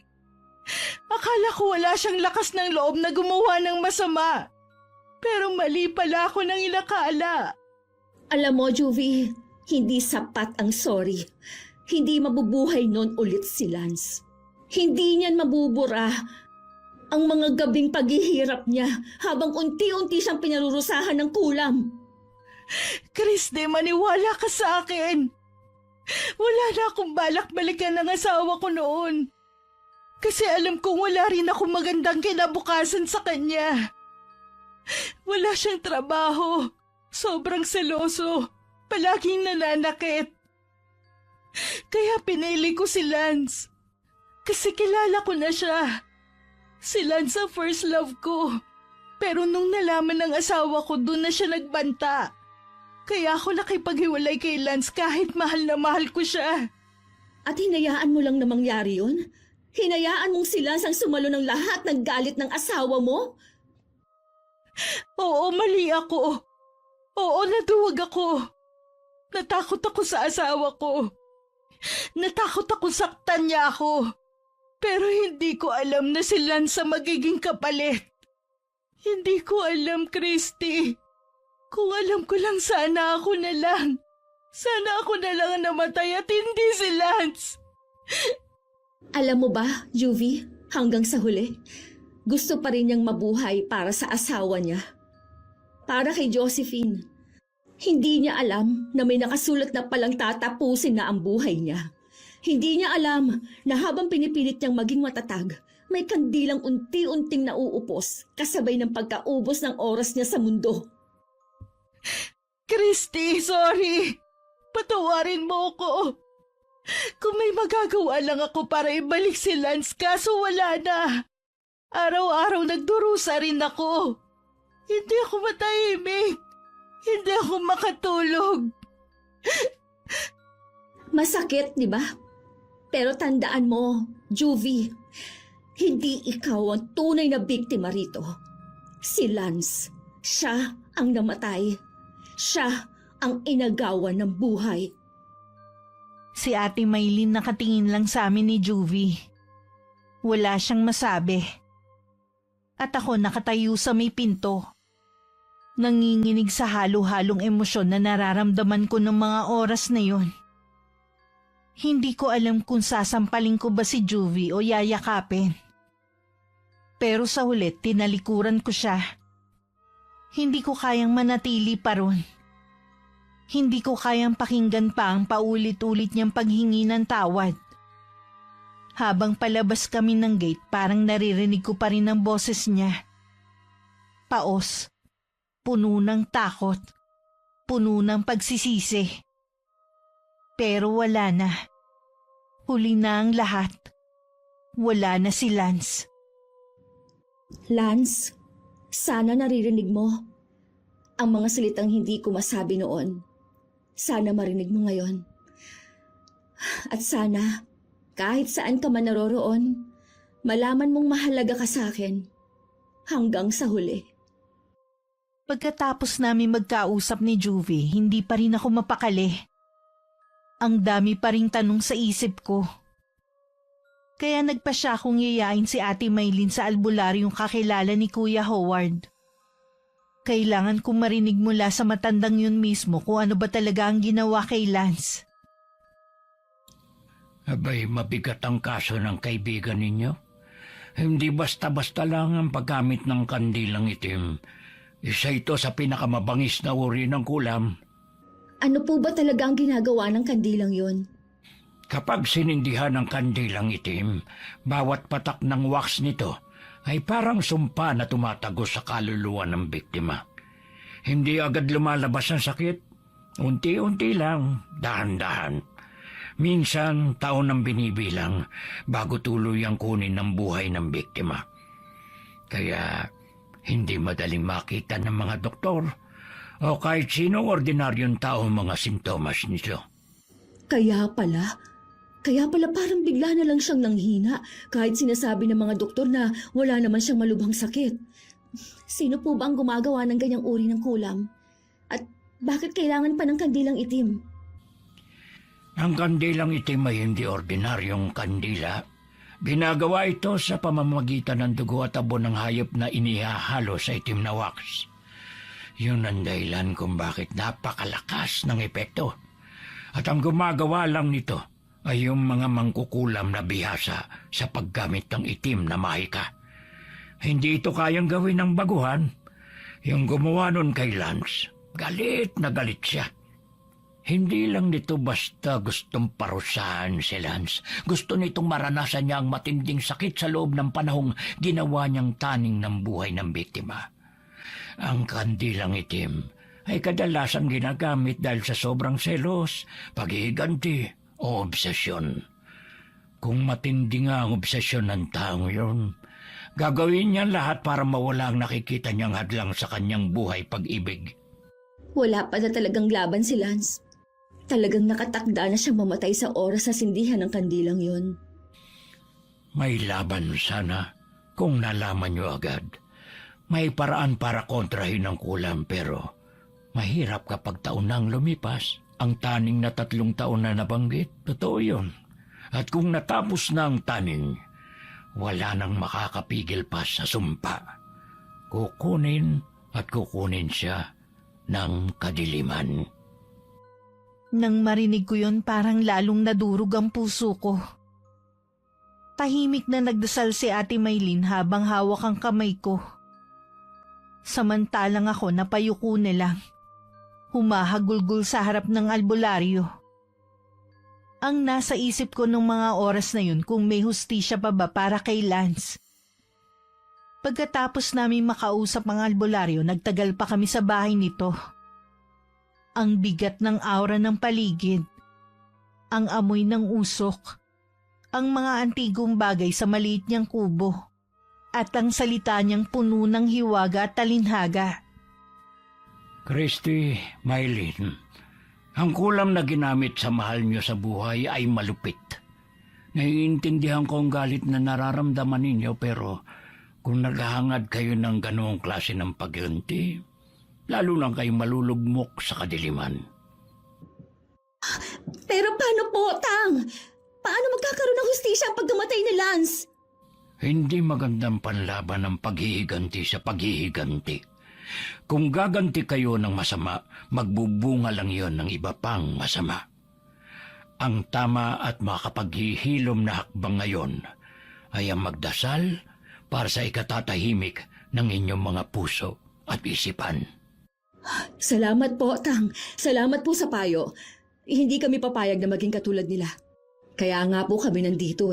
Akala ko wala siyang lakas ng loob na gumawa ng masama. Pero mali pala ako nang inakala. Alam mo, Juvie, hindi sapat ang sorry. Hindi mabubuhay nun ulit si Lance. Hindi niyan mabubura ang mga gabing paghihirap niya habang unti-unti siyang pinarurusahan ng kulam. Christy, maniwala ka sa akin. Wala na akong balak balikan ng asawa ko noon. Kasi alam kong wala rin ako magandang kinabukasan sa kanya. Wala siyang trabaho. Sobrang seloso. Palaging nananakit. Kaya pinili ko si Lance. Kasi kilala ko na siya. Si Lance ang first love ko. Pero nung nalaman ng asawa ko, doon na siya nagbanta. Kaya ako nakipaghiwalay kay Lance kahit mahal na mahal ko siya. At hinayaan mo lang na mangyari yun? Hinayaan mong si Lance ang sumalo ng lahat ng galit ng asawa mo? Oo, mali ako. Oo, naduwag ako. Natakot ako sa asawa ko. Natakot ako saktan niya ako. Pero hindi ko alam na si Lance ang magiging kapalit. Hindi ko alam, Christy. Kung alam ko lang sana ako na lang. Sana ako na lang ang namatay at hindi si Lance. Alam mo ba, Juvie, hanggang sa huli, gusto pa rin niyang mabuhay para sa asawa niya. Para kay Josephine. Hindi niya alam na may nakasulat na palang tatapusin na ang buhay niya. Hindi niya alam na habang pinipilit niyang maging matatag, may kandilang unti-unting nauupos kasabay ng pagkaubos ng oras niya sa mundo. Christy, sorry. Patawarin mo ko. Kung may magagawa lang ako para ibalik si Lance, kaso wala na. Araw-araw nagdurusa rin ako. Hindi ako matahimik. Hindi ako makatulog. Masakit, di ba? Pero tandaan mo, Juvie, hindi ikaw ang tunay na biktima rito. Si Lance, siya ang namatay. Siya ang inagawan ng buhay. Si Ate Maylin nakatingin lang sa amin ni Juvie. Wala siyang masabi. At ako nakatayo sa may pinto. Nanginginig sa halo-halong emosyon na nararamdaman ko ng mga oras na yon. Hindi ko alam kung sasampalin ko ba si Juvie o yayakapin. Pero sa huli, tinalikuran ko siya. Hindi ko kayang manatili pa ron. Hindi ko kayang pakinggan pa ang paulit-ulit niyang paghingi ng tawad. Habang palabas kami ng gate, parang naririnig ko pa rin ang boses niya. Paos, puno ng takot, puno ng pagsisisi. Pero wala na. Huli na ang lahat. Wala na si Lance. Lance, sana naririnig mo ang mga salitang hindi ko masabi noon. Sana marinig mo ngayon. At sana, kahit saan ka man naroroon, malaman mong mahalaga ka sa akin hanggang sa huli. Pagkatapos namin magkausap ni Juvie, hindi pa rin ako mapakali. Ang dami pa ring tanong sa isip ko. Kaya nagpa siya akong yayain si Ate Maylin sa albularyong kakilala ni Kuya Howard. Kailangan kong marinig mula sa matandang yun mismo kung ano ba talaga ang ginawa kay Lance. Abay, mabigat ang kaso ng kaibigan ninyo. Hindi basta-basta lang ang paggamit ng kandilang itim. Isa ito sa pinakamabangis na uri ng kulam. Ano po ba talaga ang ginagawa ng kandilang yon? Kapag sinindihan ng kandilang itim, bawat patak ng wax nito ay parang sumpa na tumatagos sa kaluluwa ng biktima. Hindi agad lumalabas ang sakit. Unti-unti lang, dahan-dahan. Minsan, taon ang binibilang bago tuluyang kunin ng buhay ng biktima. Kaya, hindi madaling makita ng mga doktor o kahit sinong ordinaryong tao mga sintomas nito. Kaya pala parang bigla na lang siyang nanghina kahit sinasabi ng mga doktor na wala naman siyang malubhang sakit. Sino po ba ang gumagawa ng ganyang uri ng kulam? At bakit kailangan pa ng kandilang itim? Ang kandilang itim ay hindi ordinaryong kandila. Ginagawa ito sa pamamagitan ng dugo at abo ng hayop na inihahalo sa itim na wax. Yun ang dahilan kung bakit napakalakas ng epekto. At ang gumagawa lang nito ay yung mga mangkukulam na bihasa sa paggamit ng itim na mahika. Hindi ito kayang gawin ng baguhan. Yung gumawa nun kay Lance, galit na galit siya. Hindi lang nito basta gustong parusahan si Lance. Gusto nitong maranasan niya ang matinding sakit sa loob ng panahong ginawa niyang taning ng buhay ng biktima. Ang kandilang itim ay kadalasan ginagamit dahil sa sobrang selos, paghihiganti o obsesyon. Kung matindi nga ang obsesyon ng taong yun, gagawin niya lahat para mawala ang nakikita niyang hadlang sa kanyang buhay pag-ibig. Wala pa na talagang laban si Lance. Talagang nakatakda na siyang mamatay sa oras sa sindihan ng kandilang yon. May laban sana kung nalaman niyo agad. May paraan para kontrahin ang kulam pero mahirap kapag taon nang lumipas. Ang taning na 3 taon na nabanggit, totoo yun. At kung natapos na ang taning, wala nang makakapigil pa sa sumpa. Kukunin at kukunin siya ng kadiliman. Nang marinig ko yun, parang lalong nadurog ang puso ko. Tahimik na nagdasal si Ate Maylin habang hawak ang kamay ko. Samantalang ako napayuko na lang. Humahagulgul sa harap ng albularyo. Ang nasa isip ko nung mga oras na yun kung may hustisya pa ba para kay Lance. Pagkatapos namin makausap ang albularyo, nagtagal pa kami sa bahay nito. Ang bigat ng aura ng paligid, ang amoy ng usok, ang mga antigong bagay sa maliit niyang kubo, at ang salita niyang puno ng hiwaga at talinhaga. Christy, Maylin, ang kulam na ginamit sa mahal niyo sa buhay ay malupit. Naiintindihan ko ang galit na nararamdaman ninyo pero kung naghahangad kayo ng ganoong klase ng pagganti, lalo lang kayo malulugmok sa kadiliman. Pero paano po, Tang? Paano magkakaroon ng hustisya ang pagkamatay ni Lance? Hindi magandang panlaban ang paghihiganti sa paghihiganti. Kung gaganti kayo ng masama, magbubunga lang yon ng iba pang masama. Ang tama at makapaghihilom na hakbang ngayon ay ang magdasal para sa ikatatahimik ng inyong mga puso at isipan. Salamat po, Tang. Salamat po sa payo. Hindi kami papayag na maging katulad nila. Kaya nga po kami nandito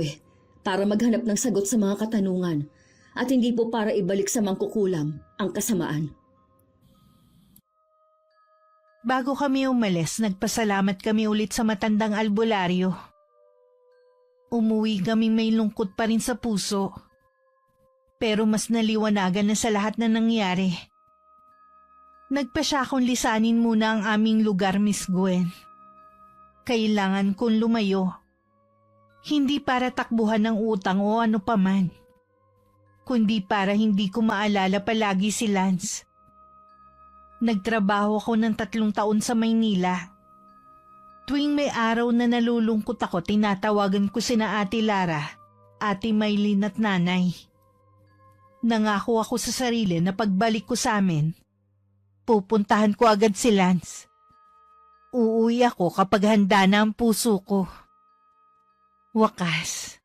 para maghanap ng sagot sa mga katanungan at hindi po para ibalik sa mangkukulam ang kasamaan. Bago kami umalis, nagpasalamat kami ulit sa matandang albularyo. Umuwi kaming may lungkot pa rin sa puso. Pero mas naliwanagan na sa lahat na nangyari. Nagpa siya akong lisanin muna ang aming lugar, Miss Gwen. Kailangan kong lumayo. Hindi para takbuhan ng utang o ano paman, kundi para hindi ko maalala palagi si Lance. Nagtrabaho ako ng 3 taon sa Maynila. Tuwing may araw na nalulungkot ako, tinatawagan ko sina Ate Lara, Ate Maylin at Nanay. Nangako ako sa sarili na pagbalik ko sa amin, pupuntahan ko agad si Lance. Uuwi ako kapag handa na ang puso ko. Wakas,